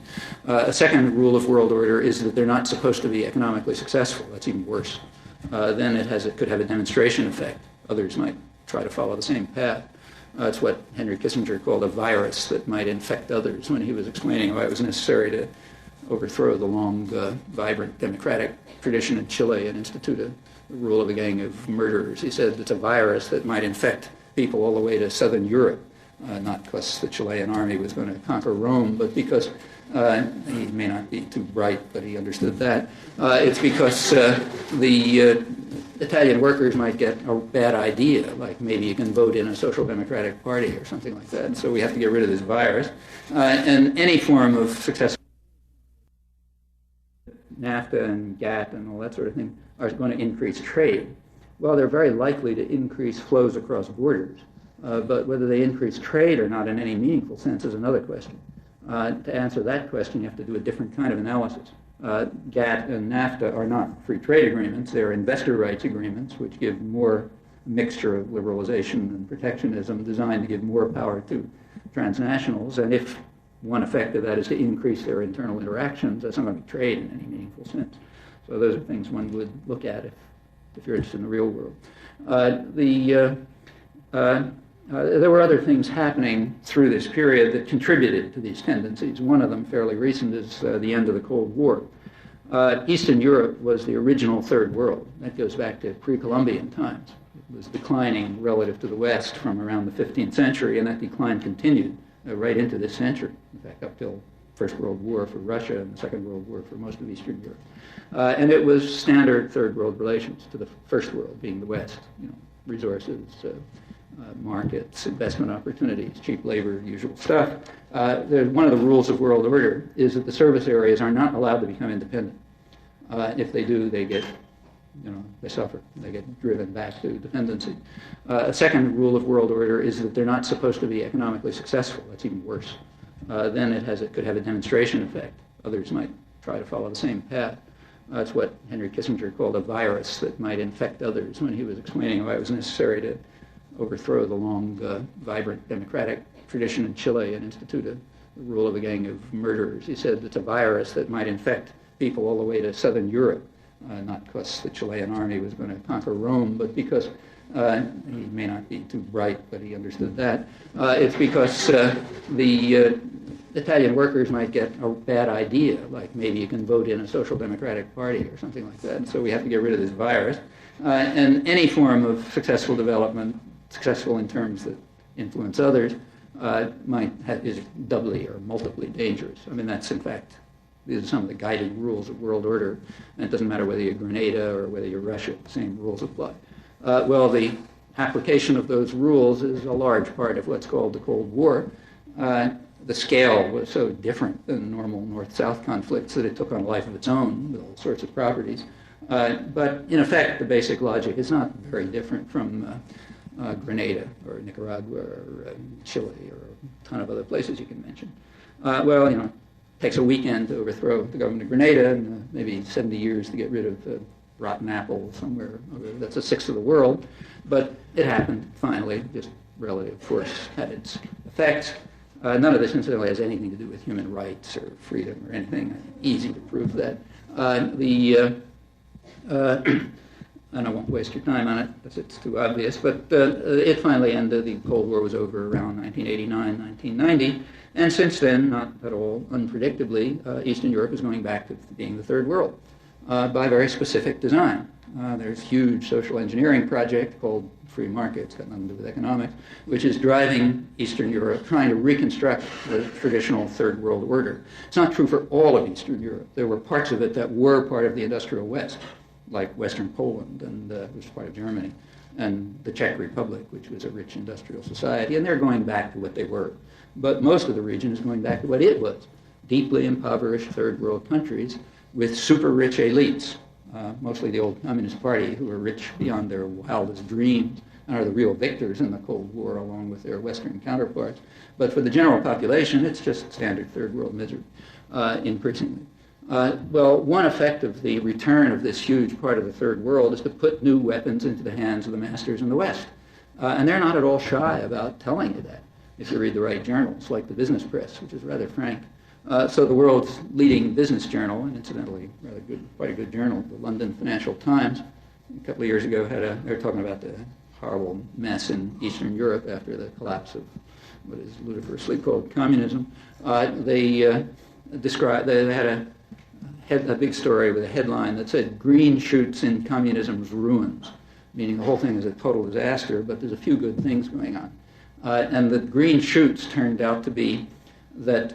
A second rule of world order is that they're not supposed to be economically successful. That's even worse. Then it could have a demonstration effect. Others might try to follow the same path. It's what Henry Kissinger called a virus that might infect others when he was explaining why it was necessary to overthrow the long, vibrant democratic tradition in Chile and institute the rule of a gang of murderers. He said it's a virus that might infect people all the way to southern Europe, not because the Chilean army was going to conquer Rome, but because he may not be too bright, but he understood that. It's because the Italian workers might get a bad idea, like maybe you can vote in a social democratic party or something like that. So we have to get rid of this virus. And any form of successful NAFTA and GATT and all that sort of thing are going to increase trade. Well, they're very likely to increase flows across borders. But whether they increase trade or not in any meaningful sense is another question. To answer that question, you have to do a different kind of analysis. GATT and NAFTA are not free trade agreements. They're investor rights agreements, which give more mixture of liberalization and protectionism designed to give more power to transnationals. And if one effect of that is to increase their internal interactions, that's not going to be trade in any meaningful sense. So those are things one would look at if you're interested in the real world. There were other things happening through this period that contributed to these tendencies. One of them, fairly recent, is the end of the Cold War. Eastern Europe was the original third world. That goes back to pre-Columbian times. It was declining relative to the West from around the 15th century, and that decline continued right into this century. In fact, up till First World War for Russia and the Second World War for most of Eastern Europe. And it was standard third world relations to the first world, being the West. Resources, markets, investment opportunities, cheap labor, usual stuff. One of the rules of world order is that the service areas are not allowed to become independent. If they do, they get, they suffer. They get driven back to dependency. A second rule of world order is that they're not supposed to be economically successful. That's even worse. Then it could have a demonstration effect. Others might try to follow the same path. That's what Henry Kissinger called a virus that might infect others when he was explaining why it was necessary to overthrow the long, vibrant democratic tradition in Chile and institute the rule of a gang of murderers. He said it's a virus that might infect people all the way to southern Europe, not because the Chilean army was going to conquer Rome, but because he may not be too bright, but he understood that. It's because the Italian workers might get a bad idea, like maybe you can vote in a social democratic party or something like that. And so we have to get rid of this virus. And any form of successful development, successful in terms that influence others, is doubly or multiply dangerous. I mean, that's in fact, these are some of the guiding rules of world order. And it doesn't matter whether you're Grenada or whether you're Russia, the same rules apply. Well, the application of those rules is a large part of what's called the Cold War. The scale was so different than normal North-South conflicts that it took on a life of its own with all sorts of properties. But in effect, the basic logic is not very different from Grenada or Nicaragua or Chile or a ton of other places you can mention. It takes a weekend to overthrow the government of Grenada and maybe 70 years to get rid of the rotten apple somewhere. That's a sixth of the world. But it happened finally. Just relative force had its effects. None of this incidentally has anything to do with human rights or freedom or anything. Easy to prove that. And I won't waste your time on it because it's too obvious, but it finally ended. The Cold War was over around 1989, 1990, and since then, not at all unpredictably, Eastern Europe is going back to being the third world by very specific design. There's a huge social engineering project called free market. It's got nothing to do with economics, which is driving Eastern Europe, trying to reconstruct the traditional third world order. It's not true for all of Eastern Europe. There were parts of it that were part of the industrial West, like Western Poland, and which was part of Germany, and the Czech Republic, which was a rich industrial society, and they're going back to what they were. But most of the region is going back to what it was, deeply impoverished third world countries with super rich elites, mostly the old Communist Party, who are rich beyond their wildest dreams and are the real victors in the Cold War along with their Western counterparts. But for the general population, it's just standard third world misery, increasingly. Well, one effect of the return of this huge part of the third world is to put new weapons into the hands of the masters in the West. And they're not at all shy about telling you that, if you read the right journals, like the business press, which is rather frank. So the world's leading business journal, and incidentally, quite a good journal, the London Financial Times, a couple of years ago they were talking about the horrible mess in Eastern Europe after the collapse of what is ludicrously called communism. They had a big story with a headline that said, "Green shoots in communism's ruins," meaning the whole thing is a total disaster, but there's a few good things going on. And the green shoots turned out to be that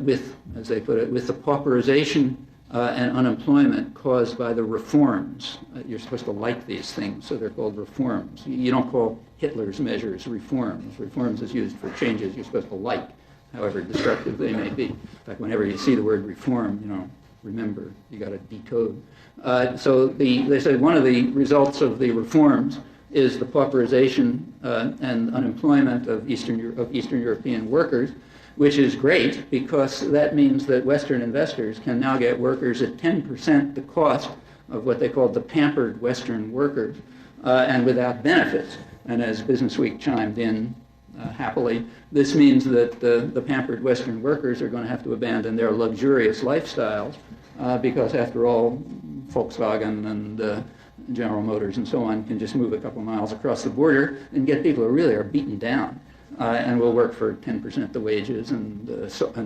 with, as they put it, with the pauperization and unemployment caused by the reforms. You're supposed to like these things, so they're called reforms. You don't call Hitler's measures reforms. Reforms is used for changes you're supposed to like, however destructive they may be. In fact, whenever you see the word reform, remember, you got to decode. So they said one of the results of the reforms is the pauperization and unemployment of Eastern European workers, which is great because that means that Western investors can now get workers at 10% the cost of what they call the pampered Western workers and without benefits. And as Businessweek chimed in happily, this means that the pampered Western workers are going to have to abandon their luxurious lifestyles because, after all, Volkswagen and General Motors and so on can just move a couple miles across the border and get people who really are beaten down and will work for 10% the wages and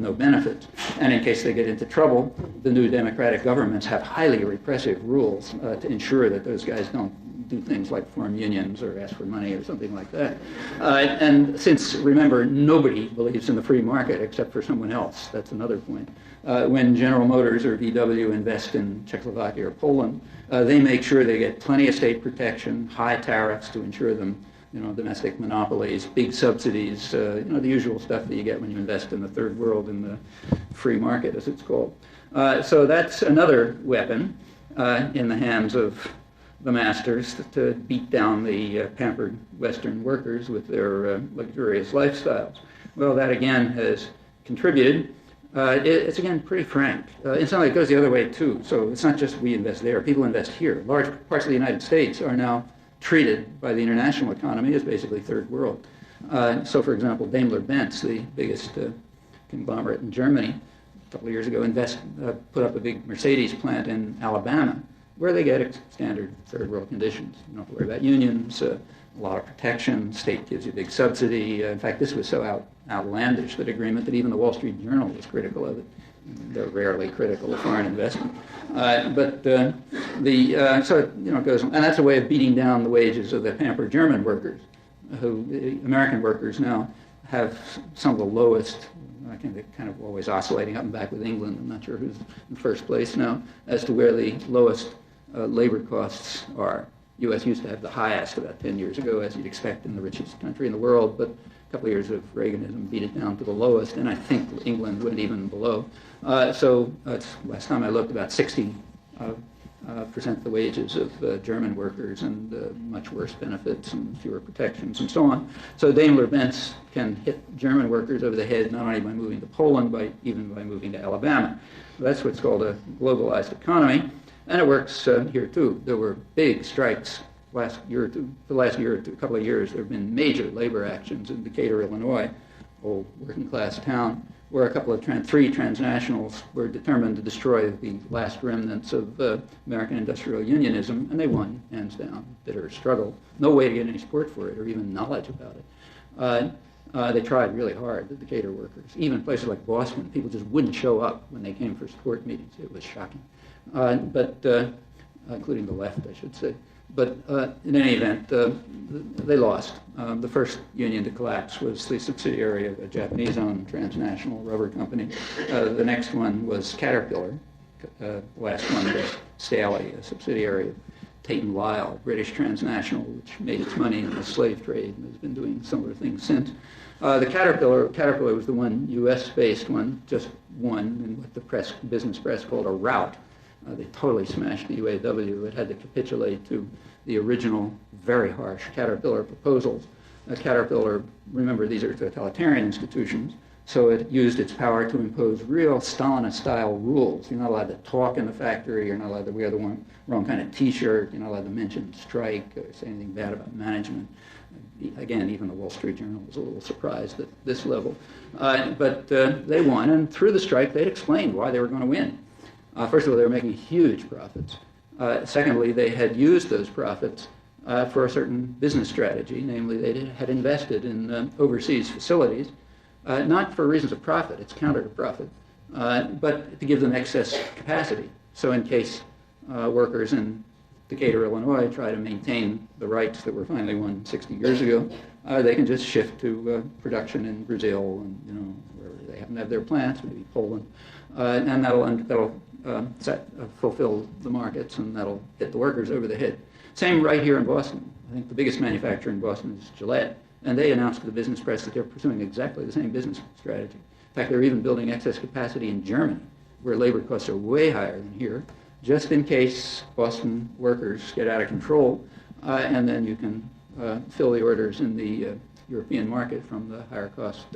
no benefits. And in case they get into trouble, the new democratic governments have highly repressive rules to ensure that those guys don't do things like form unions or ask for money or something like that. And since, remember, nobody believes in the free market except for someone else, that's another point. When General Motors or VW invest in Czechoslovakia or Poland, they make sure they get plenty of state protection, high tariffs to ensure them, domestic monopolies, big subsidies, the usual stuff that you get when you invest in the third world in the free market, as it's called. So that's another weapon in the hands of the masters to beat down the pampered Western workers with their luxurious lifestyles. Well, that again has contributed. It's again pretty frank. Incidentally, it goes the other way too. So it's not just we invest there; people invest here. Large parts of the United States are now treated by the international economy as basically third world. So, for example, Daimler-Benz, the biggest conglomerate in Germany, a couple of years ago, put up a big Mercedes plant in Alabama, where they get standard third world conditions. You don't have to worry about unions, a lot of protection, state gives you a big subsidy. In fact, this was so outlandish, that agreement, that even the Wall Street Journal was critical of it. They're rarely critical of foreign investment. So it goes on. And that's a way of beating down the wages of the pampered German workers, who American workers now have some of the lowest. They're kind of always oscillating up and back with England. I'm not sure who's in first place now as to where the lowest labor costs are. U.S. used to have the highest about 10 years ago, as you'd expect in the richest country in the world, but a couple of years of Reaganism beat it down to the lowest, and I think England went even below. So last time I looked, about 60% of the wages of German workers, and much worse benefits and fewer protections and so on. So Daimler-Benz can hit German workers over the head not only by moving to Poland, but even by moving to Alabama. That's what's called a globalized economy, and it works here too. There were big strikes the last year or two, a couple of years. There have been major labor actions in Decatur, Illinois, old working-class town, where three transnationals were determined to destroy the last remnants of American industrial unionism, and they won, hands down. Bitter struggle. No way to get any support for it or even knowledge about it. They tried really hard, the Decatur workers. Even places like Boston, people just wouldn't show up when they came for support meetings. It was shocking. Including the left, I should say. But in any event, they lost. The first union to collapse was the subsidiary of a Japanese-owned transnational rubber company. The next one was Caterpillar. The last one was Staley, a subsidiary of Tate & Lyle, British transnational, which made its money in the slave trade and has been doing similar things since. The Caterpillar was the one U.S.-based one, just one, in what the business press called a rout. They totally smashed the UAW. It had to capitulate to the original, very harsh Caterpillar proposals. Caterpillar, remember, these are totalitarian institutions, so it used its power to impose real Stalinist-style rules. You're not allowed to talk in the factory. You're not allowed to wear the wrong kind of T-shirt. You're not allowed to mention strike or say anything bad about management. Again, even the Wall Street Journal was a little surprised at this level. But they won, and through the strike, they'd explained why they were going to win. First of all, they were making huge profits. Secondly, they had used those profits for a certain business strategy, namely they had invested in overseas facilities, not for reasons of profit, it's counter to profit, but to give them excess capacity. So in case workers in Decatur, Illinois try to maintain the rights that were finally won 60 years ago, they can just shift to production in Brazil and wherever they happen to have their plants, maybe Poland, and that'll fulfill the markets, and that'll hit the workers over the head. Same right here in Boston. I think the biggest manufacturer in Boston is Gillette, and they announced to the business press that they're pursuing exactly the same business strategy. In fact, they're even building excess capacity in Germany, where labor costs are way higher than here, just in case Boston workers get out of control, and then you can fill the orders in the European market from the higher cost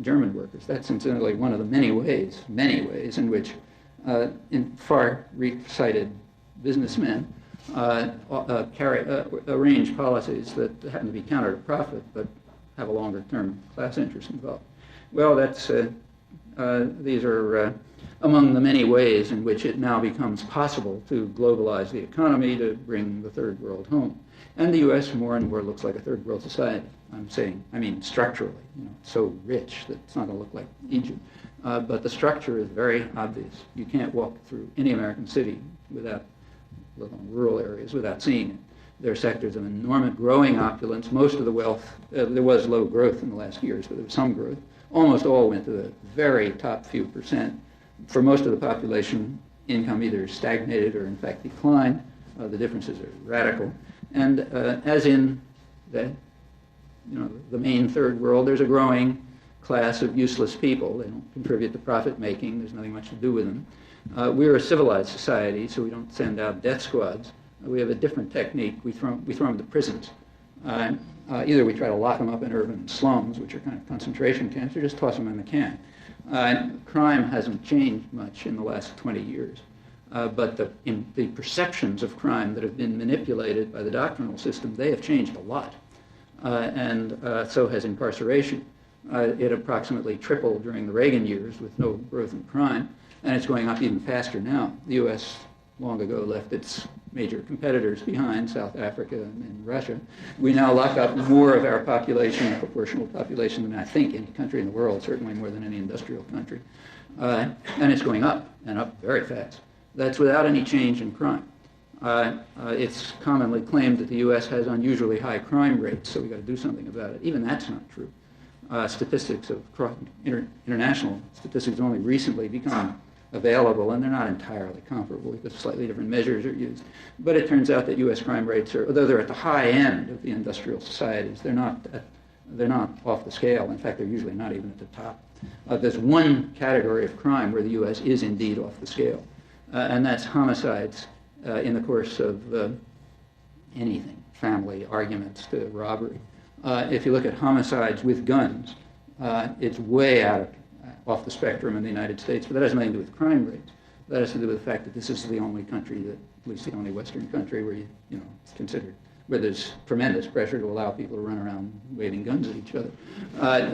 German workers. That's incidentally one of the many ways in which in far-sighted businessmen arrange policies that happen to be counter to profit but have a longer-term class interest involved. Well, these are among the many ways in which it now becomes possible to globalize the economy to bring the third world home. And the U.S. more and more looks like a third world society. I mean structurally, it's so rich that it's not going to look like Egypt. But the structure is very obvious. You can't walk through any American city without, rural areas, without seeing it. There are sectors of enormous growing opulence. Most of the wealth, there was low growth in the last years, but there was some growth. Almost all went to the very top few percent. For most of the population, income either stagnated or in fact declined. The differences are radical. And as in the main third world, there's a growing class of useless people. They don't contribute to profit making. There's nothing much to do with them. We're a civilized society, so we don't send out death squads. We have a different technique. We throw them to prisons. Either we try to lock them up in urban slums, which are kind of concentration camps, or just toss them in the can. Crime hasn't changed much in the last 20 years. But the perceptions of crime that have been manipulated by the doctrinal system, they have changed a lot. And so has incarceration. It approximately tripled during the Reagan years with no growth in crime, and it's going up even faster now. The U.S. long ago left its major competitors behind, South Africa and Russia. We now lock up more of our population, proportional population, than I think any country in the world, certainly more than any industrial country. And it's going up, and up very fast. That's without any change in crime. It's commonly claimed that the U.S. has unusually high crime rates, so we've got to do something about it. Even that's not true. Statistics of international statistics only recently become available, and they're not entirely comparable because slightly different measures are used. But it turns out that U.S. crime rates are, although they're at the high end of the industrial societies, they're not off the scale. In fact, they're usually not even at the top. There's one category of crime where the U.S. is indeed off the scale, and that's homicides in the course of anything, family arguments to robbery. If you look at homicides with guns, it's way off the spectrum in the United States, but that has nothing to do with crime rates. That has to do with the fact that this is the only country at least the only Western country where it's considered, where there's tremendous pressure to allow people to run around waving guns at each other.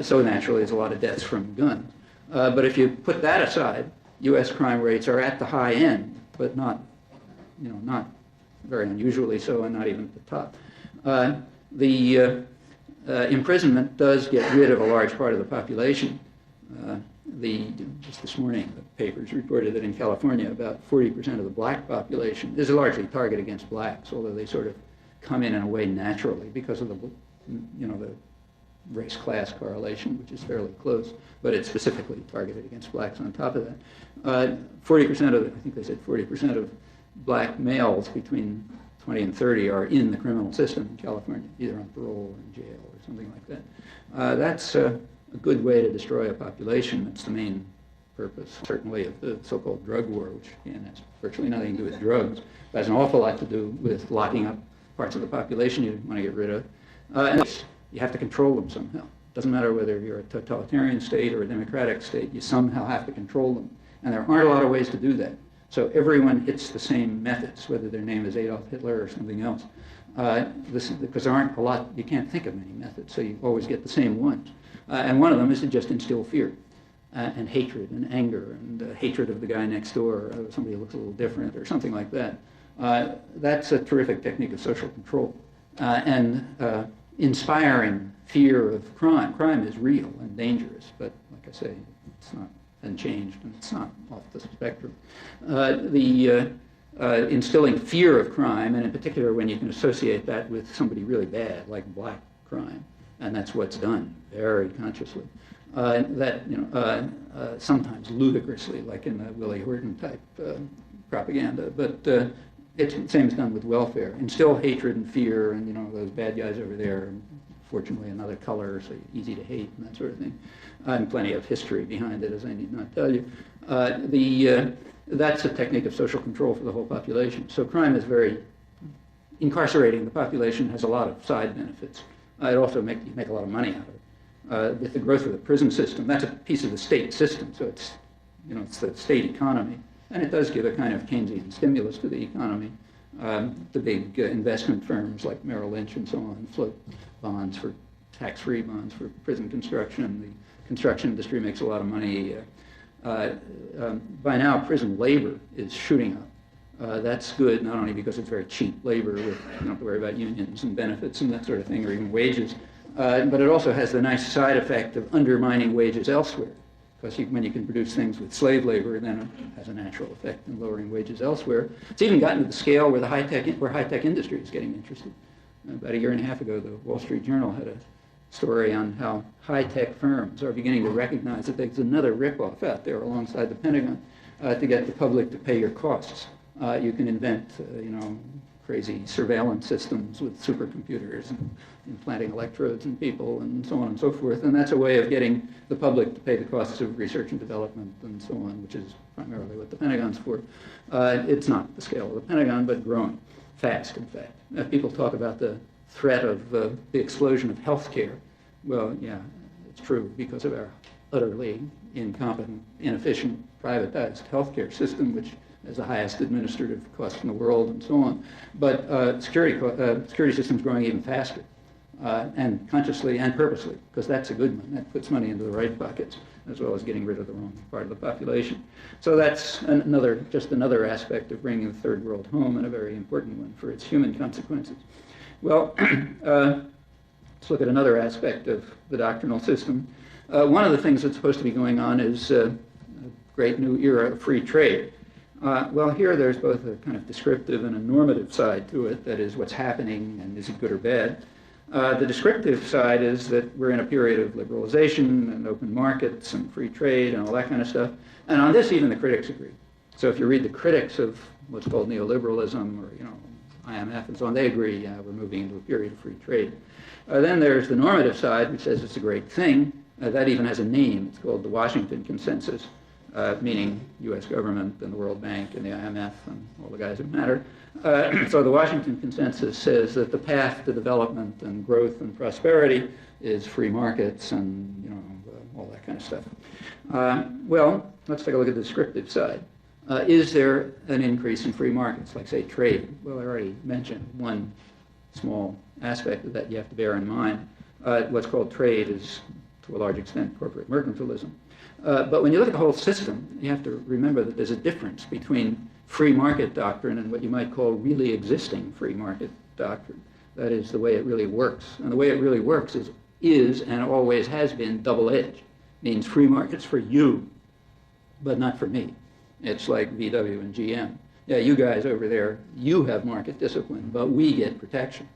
So naturally, there's a lot of deaths from guns. But if you put that aside, U.S. crime rates are at the high end, but not very unusually so, and not even at the top. Imprisonment does get rid of a large part of the population. Just this morning, the papers reported that in California, about 40% of the black population, this is largely target against blacks, although they sort of come in a way naturally because of the race-class correlation, which is fairly close, but it's specifically targeted against blacks on top of that. 40% of, I think they said 40% of black males between 20 and 30 are in the criminal system in California, either on parole or in jail or something like that. That's a good way to destroy a population. That's the main purpose, certainly, of the so-called drug war, which, again, has virtually nothing to do with drugs, but has an awful lot to do with locking up parts of the population you want to get rid of. And you have to control them somehow. It doesn't matter whether you're a totalitarian state or a democratic state, you somehow have to control them. And there aren't a lot of ways to do that. So everyone hits the same methods, whether their name is Adolf Hitler or something else. Because there aren't a lot, you can't think of many methods, so you always get the same ones. And one of them is to just instill fear and hatred and anger and hatred of the guy next door, or somebody who looks a little different or something like that. That's a terrific technique of social control. And inspiring fear of crime. Crime is real and dangerous, but like I say, it's not unchanged and it's not off the spectrum. Instilling fear of crime, and in particular when you can associate that with somebody really bad, like black crime, and that's what's done very consciously. Sometimes ludicrously, like in the Willie Horton type propaganda, but it's the same is done with welfare. Instill hatred and fear, and those bad guys over there, fortunately another color, so easy to hate and that sort of thing. And plenty of history behind it, as I need not tell you. That's a technique of social control for the whole population. So crime is incarcerating the population has a lot of side benefits. It also you make a lot of money out of it. With the growth of the prison system, that's a piece of the state system, so it's the state economy. And it does give a kind of Keynesian stimulus to the economy. The big investment firms like Merrill Lynch and so on float bonds for tax-free bonds for prison construction. The construction industry makes a lot of money. By now, prison labor is shooting up. That's good, not only because it's very cheap labor, you don't have to worry about unions and benefits and that sort of thing, or even wages, but it also has the nice side effect of undermining wages elsewhere. Because when you can produce things with slave labor, then it has a natural effect in lowering wages elsewhere. It's even gotten to the scale where high-tech industry is getting interested. About a year and a half ago, the Wall Street Journal had a story on how high-tech firms are beginning to recognize that there's another ripoff out there alongside the Pentagon to get the public to pay your costs. You can invent, crazy surveillance systems with supercomputers and implanting electrodes in people and so on and so forth. And that's a way of getting the public to pay the costs of research and development and so on, which is primarily what the Pentagon's for. It's not the scale of the Pentagon, but growing fast, in fact. People talk about the threat of the explosion of healthcare. Well, yeah, it's true because of our utterly incompetent, inefficient, privatized healthcare system, which has the highest administrative costs in the world and so on. But security system's growing even faster, and consciously and purposely, because that's a good one. That puts money into the right buckets, as well as getting rid of the wrong part of the population. So that's just another aspect of bringing the third world home, and a very important one for its human consequences. Well, let's look at another aspect of the doctrinal system. One of the things that's supposed to be going on is a great new era of free trade. Well, here there's both a kind of descriptive and a normative side to it, that is what's happening and is it good or bad. The descriptive side is that we're in a period of liberalization and open markets and free trade and all that kind of stuff. And on this, even the critics agree. So if you read the critics of what's called neoliberalism or, IMF and so on, they agree, yeah, we're moving into a period of free trade. Then there's the normative side, which says it's a great thing. That even has a name. It's called the Washington Consensus. Meaning U.S. government and the World Bank and the IMF and all the guys who matter. So the Washington Consensus says that the path to development and growth and prosperity is free markets and all that kind of stuff. Well, let's take a look at the descriptive side. Is there an increase in free markets, like say trade? Well, I already mentioned one small aspect of that you have to bear in mind. What's called trade is, to a large extent, corporate mercantilism. But when you look at the whole system, you have to remember that there's a difference between free market doctrine and what you might call really existing free market doctrine. That is the way it really works. And the way it really works is and always has been double-edged. means free markets for you, but not for me. It's like VW and GM. Yeah, you guys over there, you have market discipline, but we get protection.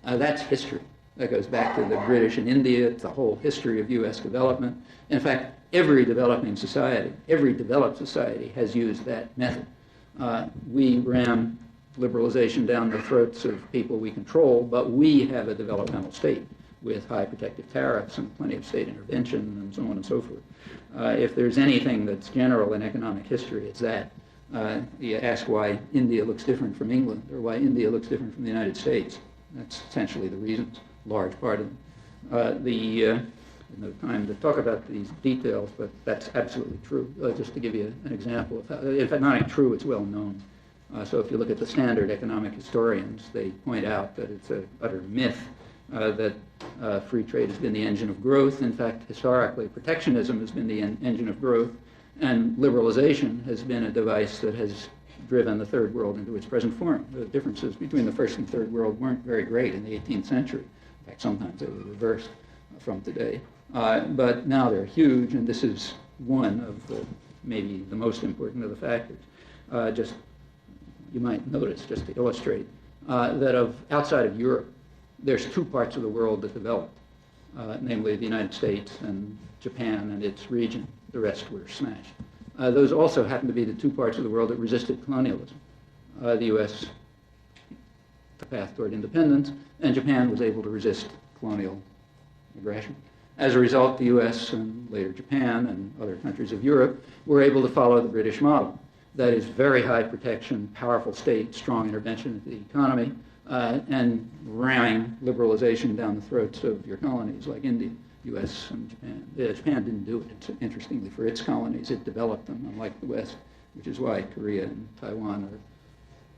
That's history. That goes back to the British in India. It's the whole history of U.S. development. In fact, every developing society, every developed society has used that method. We ram liberalization down the throats of people we control, but we have a developmental state with high protective tariffs and plenty of state intervention and so on and so forth. If there's anything that's general in economic history, it's that. You ask why India looks different from England or why India looks different from the United States. That's essentially the reasons, large part of them. No time to talk about these details, but that's absolutely true. Just to give you an example of how, in fact, not true, it's well known. So if you look at the standard economic historians, they point out that it's an utter myth that free trade has been the engine of growth. In fact, historically, protectionism has been the engine of growth, and liberalization has been a device that has driven the third world into its present form. The differences between the first and third world weren't very great in the 18th century. In fact, sometimes they were reversed from today. But now they're huge, and this is one of maybe the most important of the factors. You might notice, just to illustrate, that outside of Europe, there's two parts of the world that developed, namely the United States and Japan and its region. The rest were smashed. Those also happen to be the two parts of the world that resisted colonialism. The U.S. the path toward independence, and Japan was able to resist colonial aggression. As a result, the U.S. and later Japan and other countries of Europe were able to follow the British model. That is very high protection, powerful state, strong intervention into the economy, and ramming liberalization down the throats of your colonies like India, U.S. and Japan. Japan didn't do it, interestingly, for its colonies. It developed them, unlike the West, which is why Korea and Taiwan are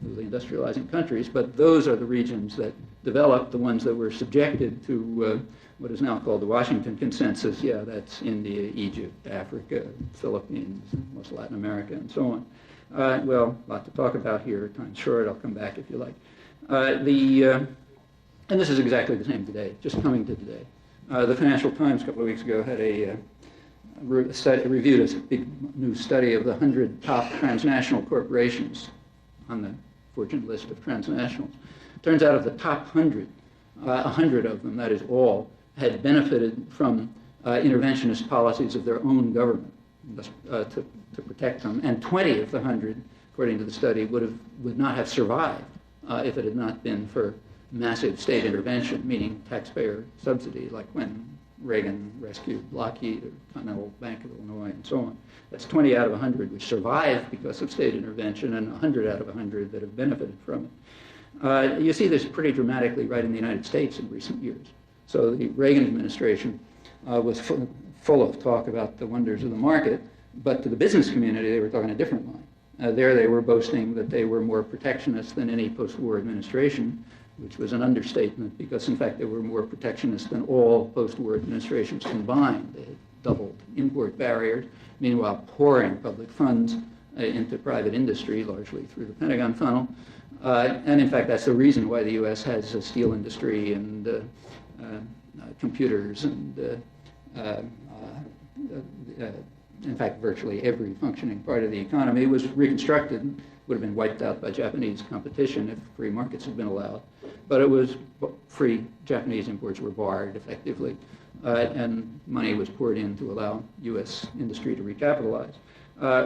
newly industrializing countries. But those are the regions that developed, the ones that were subjected to what is now called the Washington Consensus. Yeah, that's India, Egypt, Africa, Philippines, most Latin America, and so on. Well, a lot to talk about here. Time's short. I'll come back if you like. And this is exactly the same today, just coming to today. The Financial Times a couple of weeks ago had reviewed a big new study of the 100 top transnational corporations on the Fortune list of transnationals. Turns out of the top 100, 100 of them, that is all, had benefited from interventionist policies of their own government to protect them, and 20 of the 100, according to the study, would not have survived if it had not been for massive state intervention, meaning taxpayer subsidy, like when Reagan rescued Lockheed or Continental Bank of Illinois and so on. That's 20 out of 100 which survived because of state intervention, and 100 out of 100 that have benefited from it. You see this pretty dramatically right in the United States in recent years. So the Reagan administration was full of talk about the wonders of the market, but to the business community they were talking a different line. There they were boasting that they were more protectionist than any post-war administration, which was an understatement because, in fact, they were more protectionist than all post-war administrations combined. They had doubled import barriers, meanwhile pouring public funds into private industry, largely through the Pentagon funnel. And, in fact, that's the reason why the U.S. has a steel industry and computers and, in fact, virtually every functioning part of the economy was reconstructed, would have been wiped out by Japanese competition if free markets had been allowed. But it was free. Japanese imports were barred effectively, and money was poured in to allow U.S. industry to recapitalize.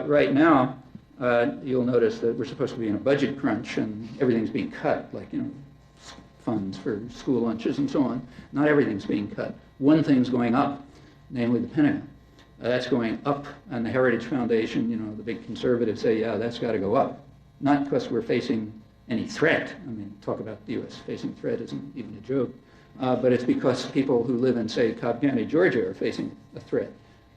Right now, you'll notice that we're supposed to be in a budget crunch and everything's being cut, like, funds for school lunches and so on. Not everything's being cut. One thing's going up, namely the Pentagon. That's going up, and the Heritage Foundation, the big conservatives say, yeah, that's got to go up. Not because we're facing any threat. I mean, talk about the U.S. facing threat isn't even a joke. But it's because people who live in, say, Cobb County, Georgia, are facing a threat.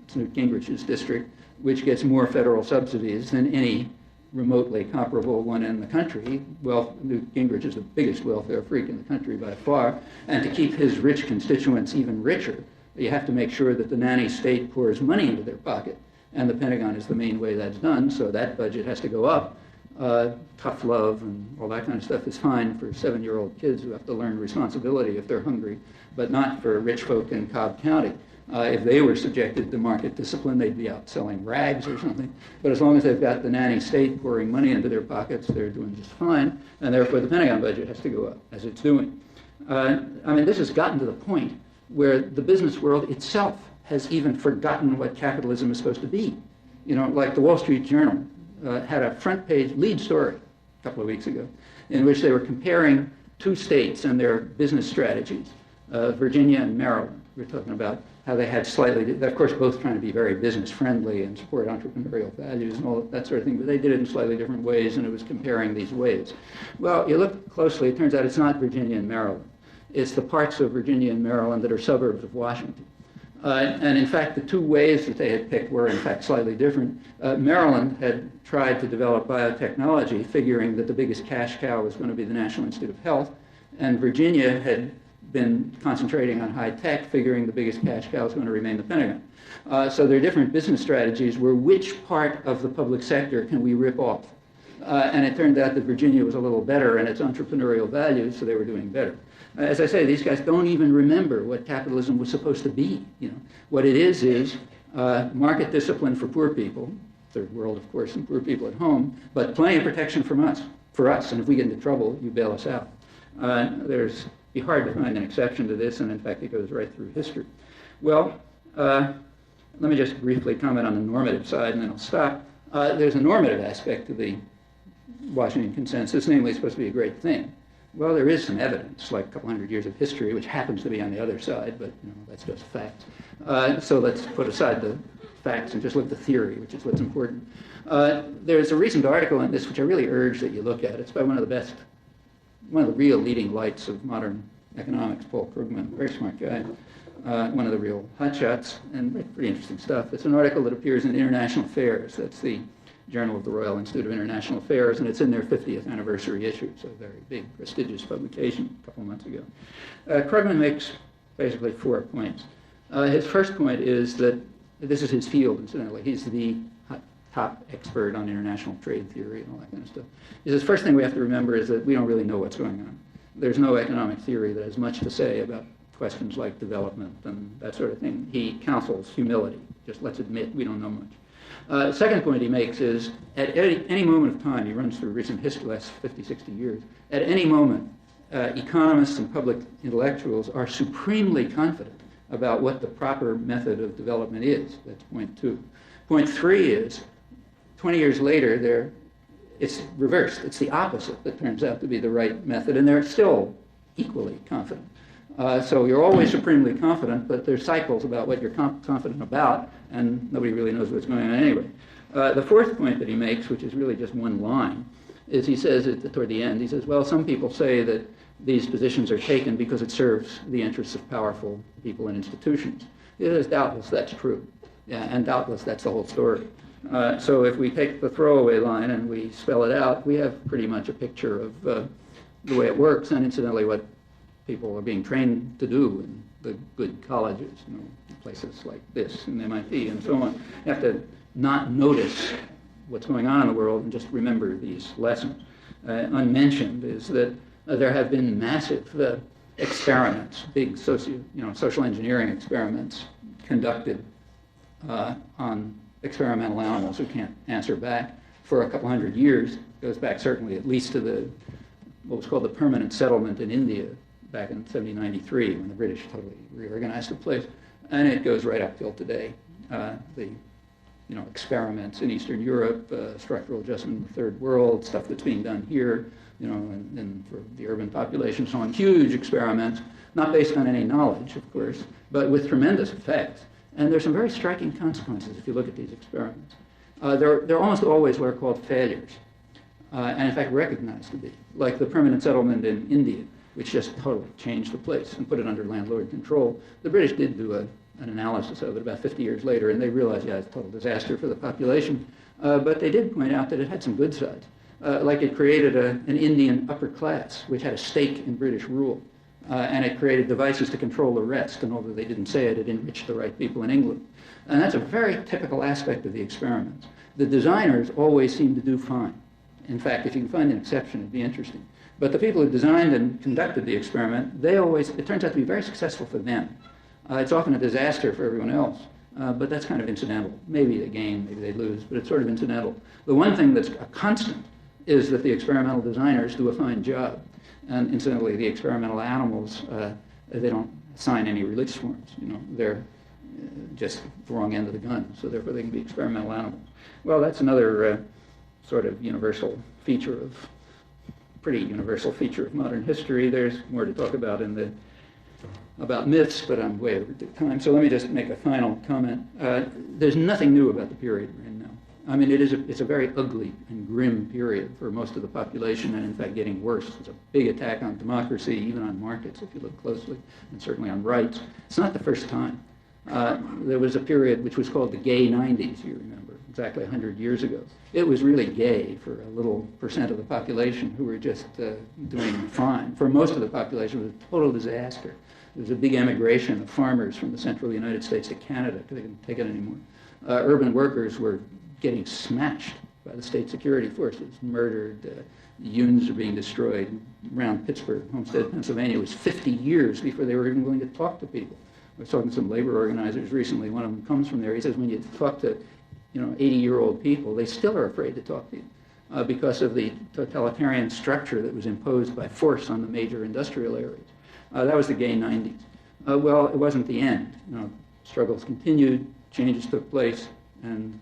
It's Newt Gingrich's district, which gets more federal subsidies than any remotely comparable one in the country. Well, Newt Gingrich is the biggest welfare freak in the country by far, and to keep his rich constituents even richer, you have to make sure that the nanny state pours money into their pocket, and the Pentagon is the main way that's done, so that budget has to go up. tough love and all that kind of stuff is fine for 7-year-old kids who have to learn responsibility if they're hungry, but not for rich folk in Cobb County. If they were subjected to market discipline, they'd be out selling rags or something. But as long as they've got the nanny state pouring money into their pockets, they're doing just fine, and therefore the Pentagon budget has to go up, as it's doing. This has gotten to the point where the business world itself has even forgotten what capitalism is supposed to be. Like the Wall Street Journal had a front page lead story a couple of weeks ago in which they were comparing two states and their business strategies, Virginia and Maryland. We're talking about how they had of course, both trying to be very business friendly and support entrepreneurial values and all that sort of thing, but they did it in slightly different ways, and it was comparing these ways. Well, you look closely, it turns out it's not Virginia and Maryland. It's the parts of Virginia and Maryland that are suburbs of Washington. And in fact, the two ways that they had picked were in fact slightly different. Maryland had tried to develop biotechnology, figuring that the biggest cash cow was going to be the National Institute of Health, and Virginia had been concentrating on high tech, figuring the biggest cash cow is going to remain the Pentagon. So their different business strategies were which part of the public sector can we rip off? And it turned out that Virginia was a little better in its entrepreneurial values, so they were doing better. As I say, these guys don't even remember what capitalism was supposed to be. What it is market discipline for poor people, third world, of course, and poor people at home, but plenty of protection for us. And if we get into trouble, you bail us out. It'd be hard to find an exception to this, and in fact, it goes right through history. Well, let me just briefly comment on the normative side, and then I'll stop. There's a normative aspect to the Washington Consensus, namely it's supposed to be a great thing. Well, there is some evidence, like a couple hundred years of history, which happens to be on the other side, but that's just facts. So let's put aside the facts and just look at the theory, which is what's important. There's a recent article on this, which I really urge that you look at. It's by one of the real leading lights of modern economics, Paul Krugman, very smart guy, one of the real hotshots, and pretty interesting stuff. It's an article that appears in International Affairs. That's the Journal of the Royal Institute of International Affairs, and it's in their 50th anniversary issue, so a very big, prestigious publication a couple of months ago. Krugman makes basically 4 points. His first point is that this is his field, incidentally. He's the top expert on international trade theory and all that kind of stuff. He says, first thing we have to remember is that we don't really know what's going on. There's no economic theory that has much to say about questions like development and that sort of thing. He counsels humility. Just let's admit we don't know much. Second point he makes is, at any moment of time, he runs through recent history, last 50, 60 years, at any moment, economists and public intellectuals are supremely confident about what the proper method of development is. That's point 2. Point 3 is, 20 years later, it's reversed. It's the opposite that turns out to be the right method, and they're still equally confident. So you're always supremely confident, but there's cycles about what you're confident about, and nobody really knows what's going on anyway. The fourth point that he makes, which is really just one line, is he says toward the end, he says, well, some people say that these positions are taken because it serves the interests of powerful people and institutions. He says, doubtless that's true, yeah, and doubtless that's the whole story. So if we take the throwaway line and we spell it out, we have pretty much a picture of the way it works, and incidentally what people are being trained to do in the good colleges, places like this and MIT and so on. You have to not notice what's going on in the world and just remember these lessons. Unmentioned is that there have been massive experiments, big social engineering experiments conducted on experimental animals who can't answer back for a couple hundred years. It goes back certainly at least to what was called the permanent settlement in India back in 1793 when the British totally reorganized the place, and it goes right up till today. The experiments in Eastern Europe, structural adjustment in the third world, stuff that's being done here, and for the urban population, so on, huge experiments, not based on any knowledge, of course, but with tremendous effects. And there's some very striking consequences if you look at these experiments. They're almost always what are called failures, and in fact recognized to be, like the permanent settlement in India, which just totally changed the place and put it under landlord control. The British did do an analysis of it about 50 years later, and they realized, it's a total disaster for the population. But they did point out that it had some good sides. Like it created an Indian upper class, which had a stake in British rule. And it created devices to control the rest, and although they didn't say it, it enriched the right people in England. And that's a very typical aspect of the experiments. The designers always seem to do fine, In fact, if you can find an exception, it'd be interesting. But the people who designed and conducted the experiment, it turns out to be very successful for them. It's often a disaster for everyone else, but that's kind of incidental. Maybe they gain, maybe they lose, but it's sort of incidental. The one thing that's a constant is that the experimental designers do a fine job. And incidentally, the experimental animals, they don't sign any release forms. They're just the wrong end of the gun, so therefore they can be experimental animals. Well, that's another sort of pretty universal feature of modern history. There's more to talk about about myths, but I'm way over time. So let me just make a final comment. There's nothing new about the period we're in now. I mean, it's a very ugly and grim period for most of the population, and in fact getting worse. It's a big attack on democracy, even on markets, if you look closely, and certainly on rights. It's not the first time. There was a period which was called the gay 90s, you remember, exactly 100 years ago. It was really gay for a little percent of the population who were just doing fine. For most of the population, it was a total disaster. There was a big emigration of farmers from the central United States to Canada because they couldn't take it anymore. Urban workers were getting smashed by the state security forces, murdered. Unions are being destroyed around Pittsburgh, Homestead, Pennsylvania. It was 50 years before they were even willing to talk to people. I was talking to some labor organizers recently. One of them comes from there. He says when you talk to 80-year-old people, they still are afraid to talk to you because of the totalitarian structure that was imposed by force on the major industrial areas. That was the gay 90s. Well, it wasn't the end. Struggles continued, changes took place, and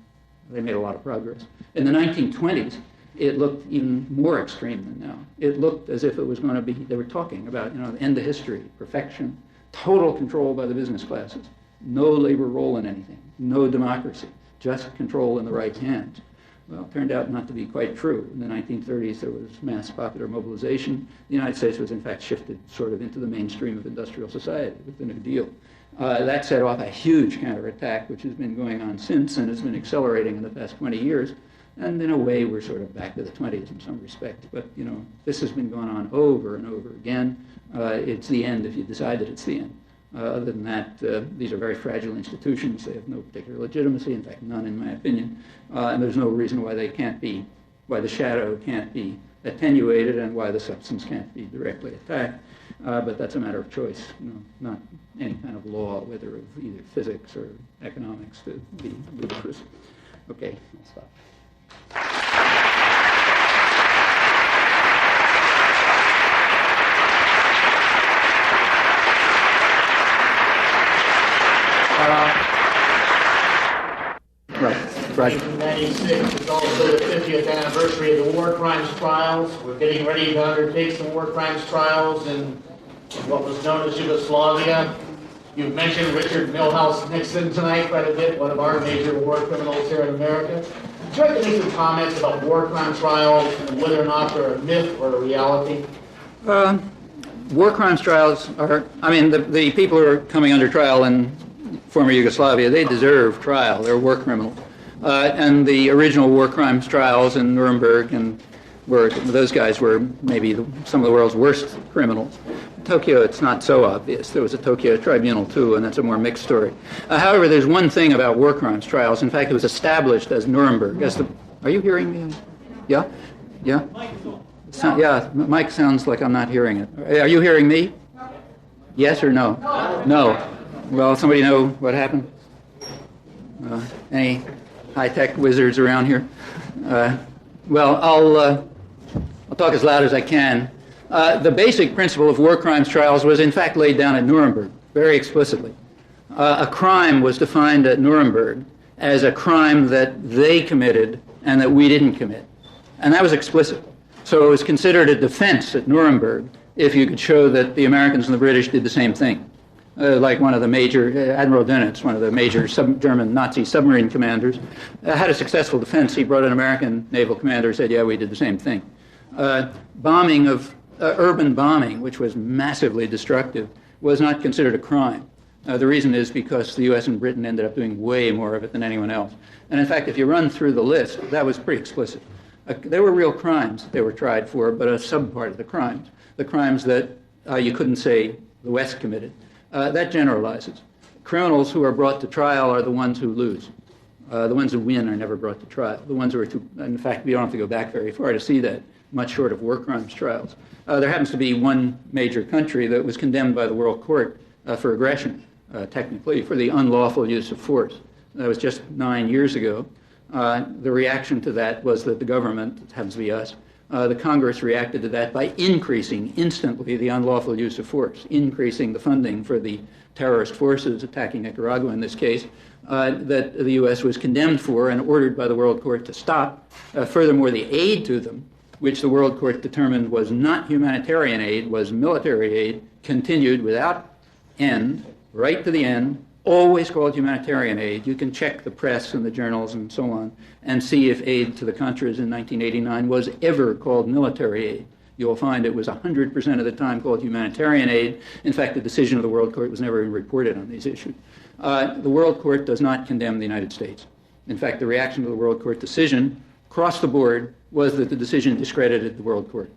they made a lot of progress. In the 1920s, it looked even more extreme than now. It looked as if it was going to be, they were talking about, the end of history, perfection, total control by the business classes, no labor role in anything, no democracy, just control in the right hands. Well, it turned out not to be quite true. In the 1930s, there was mass popular mobilization. The United States was, in fact, shifted sort of into the mainstream of industrial society with the New Deal. That set off a huge counterattack, which has been going on since and has been accelerating in the past 20 years. And in a way, we're sort of back to the 20s in some respect. But, this has been going on over and over again. It's the end if you decide that it's the end. Other than that, these are very fragile institutions. They have no particular legitimacy, in fact, none in my opinion. And there's no reason why why the shadow can't be attenuated and why the substance can't be directly attacked. But that's a matter of choice, not any kind of law, whether of either physics or economics, to be ludicrous. Okay, I'll stop. Right. 1996 is also the 50th anniversary of the war crimes trials. We're getting ready to undertake some war crimes trials in what was known as Yugoslavia. You've mentioned Richard Milhouse Nixon tonight quite a bit, one of our major war criminals here in America. Would you like to make some comments about war crime trials and whether or not they're a myth or a reality? War crimes trials are, the people who are coming under trial in former Yugoslavia, they deserve trial. They're war criminals. And the original war crimes trials in Nuremberg, those guys were maybe some of the world's worst criminals. Tokyo, it's not so obvious. There was a Tokyo tribunal too, and that's a more mixed story. However, there's one thing about war crimes trials. In fact, it was established as Nuremberg. Are you hearing me? Yeah? Yeah? Mike sounds like I'm not hearing it. Are you hearing me? Yes or no? No. Well, somebody know what happened? Any high-tech wizards around here? I'll talk as loud as I can. The basic principle of war crimes trials was in fact laid down at Nuremberg, very explicitly. A crime was defined at Nuremberg as a crime that they committed and that we didn't commit. And that was explicit. So it was considered a defense at Nuremberg if you could show that the Americans and the British did the same thing. Like one of the major, Admiral Dönitz, one of the major German Nazi submarine commanders, had a successful defense. He brought an American naval commander and said, yeah, we did the same thing. Urban bombing, which was massively destructive, was not considered a crime. The reason is because the U.S. and Britain ended up doing way more of it than anyone else. And in fact, if you run through the list, that was pretty explicit. There were real crimes they were tried for, but a subpart of the crimes that you couldn't say the West committed. That generalizes. Criminals who are brought to trial are the ones who lose. The ones who win are never brought to trial. The ones who are in fact, we don't have to go back very far to see that, much short of war crimes trials. There happens to be one major country that was condemned by the World Court for aggression, technically, for the unlawful use of force. That was just 9 years ago. The reaction to that was that the government, it happens to be us, the Congress reacted to that by increasing instantly the unlawful use of force, increasing the funding for the terrorist forces attacking Nicaragua in this case, that the U.S. was condemned for and ordered by the World Court to stop. Furthermore, the aid to them, which the World Court determined was not humanitarian aid, was military aid, continued without end, right to the end, always called humanitarian aid. You can check the press and the journals and so on and see if aid to the Contras in 1989 was ever called military aid. You'll find it was 100% of the time called humanitarian aid. In fact, the decision of the World Court was never even reported on these issues. The World Court does not condemn the United States. In fact, the reaction to the World Court decision across the board was that the decision discredited the World Court,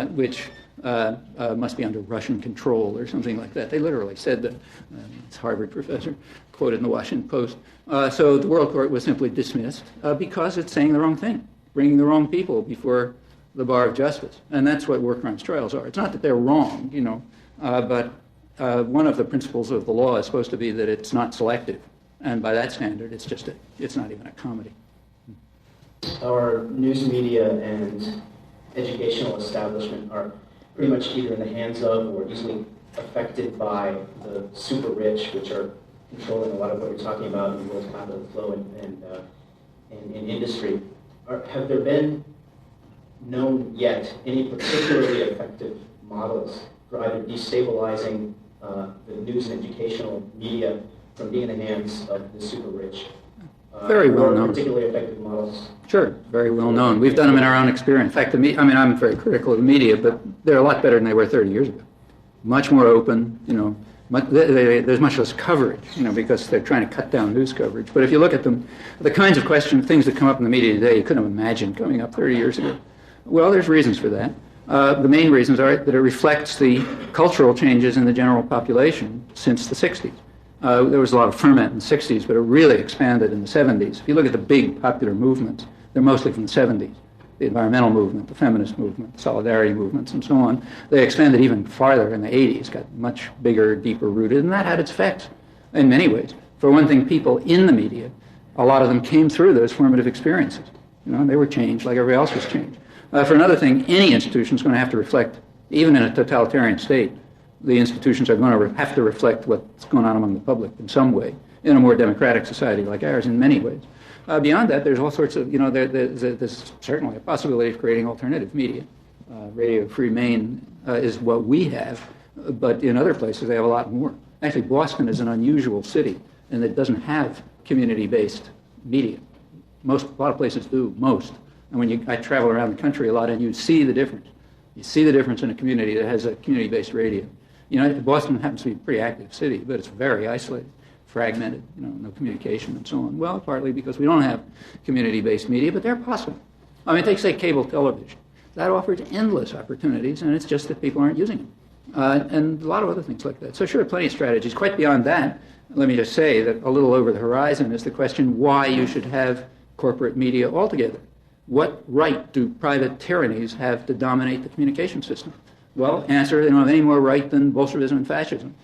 which must be under Russian control or something like that. They literally said that. It's a Harvard professor, quoted in the Washington Post. So the World Court was simply dismissed because it's saying the wrong thing, bringing the wrong people before the bar of justice. And that's what war crimes trials are. It's not that they're wrong, but one of the principles of the law is supposed to be that it's not selective. And by that standard, it's not even a comedy. Our news media and educational establishment are pretty much either in the hands of or easily affected by the super rich, which are controlling a lot of what you're talking about in the world's capital flow and in industry. Have there been known yet any particularly effective models for either destabilizing the news and educational media from being in the hands of the super rich? Very well known. Particularly effective models? Sure, very well known. We've done them in our own experience. In fact, I'm very critical of the media, but they're a lot better than they were 30 years ago. Much more open, there's much less coverage, because they're trying to cut down news coverage. But if you look at them, the kinds of things that come up in the media today, you couldn't have imagined coming up 30 years ago. Well, there's reasons for that. The main reasons are that it reflects the cultural changes in the general population since the 60s. There was a lot of ferment in the 60s, but it really expanded in the 70s. If you look at the big popular movements, they're mostly from the 70s. The environmental movement, the feminist movement, the solidarity movements, and so on. They expanded even farther in the 80s, got much bigger, deeper rooted, and that had its effects in many ways. For one thing, people in the media, a lot of them came through those formative experiences. They were changed like everybody else was changed. For another thing, any institution is going to have to reflect, even in a totalitarian state, the institutions are going to have to reflect what's going on among the public in some way, in a more democratic society like ours in many ways. Beyond that, there's all sorts of, there's certainly a possibility of creating alternative media. Radio Free Maine is what we have, but in other places they have a lot more. Actually, Boston is an unusual city, and it doesn't have community-based media. A lot of places do, most. And when I travel around the country a lot, and you see the difference. You see the difference in a community that has a community-based radio. Boston happens to be a pretty active city, but it's very isolated, fragmented, no communication and so on. Well, partly because we don't have community-based media, but they're possible. Take, say, cable television. That offers endless opportunities, and it's just that people aren't using them. And a lot of other things like that. So sure, plenty of strategies. Quite beyond that, let me just say that a little over the horizon is the question why you should have corporate media altogether. What right do private tyrannies have to dominate the communication system? Well, answer, they don't have any more right than Bolshevism and fascism.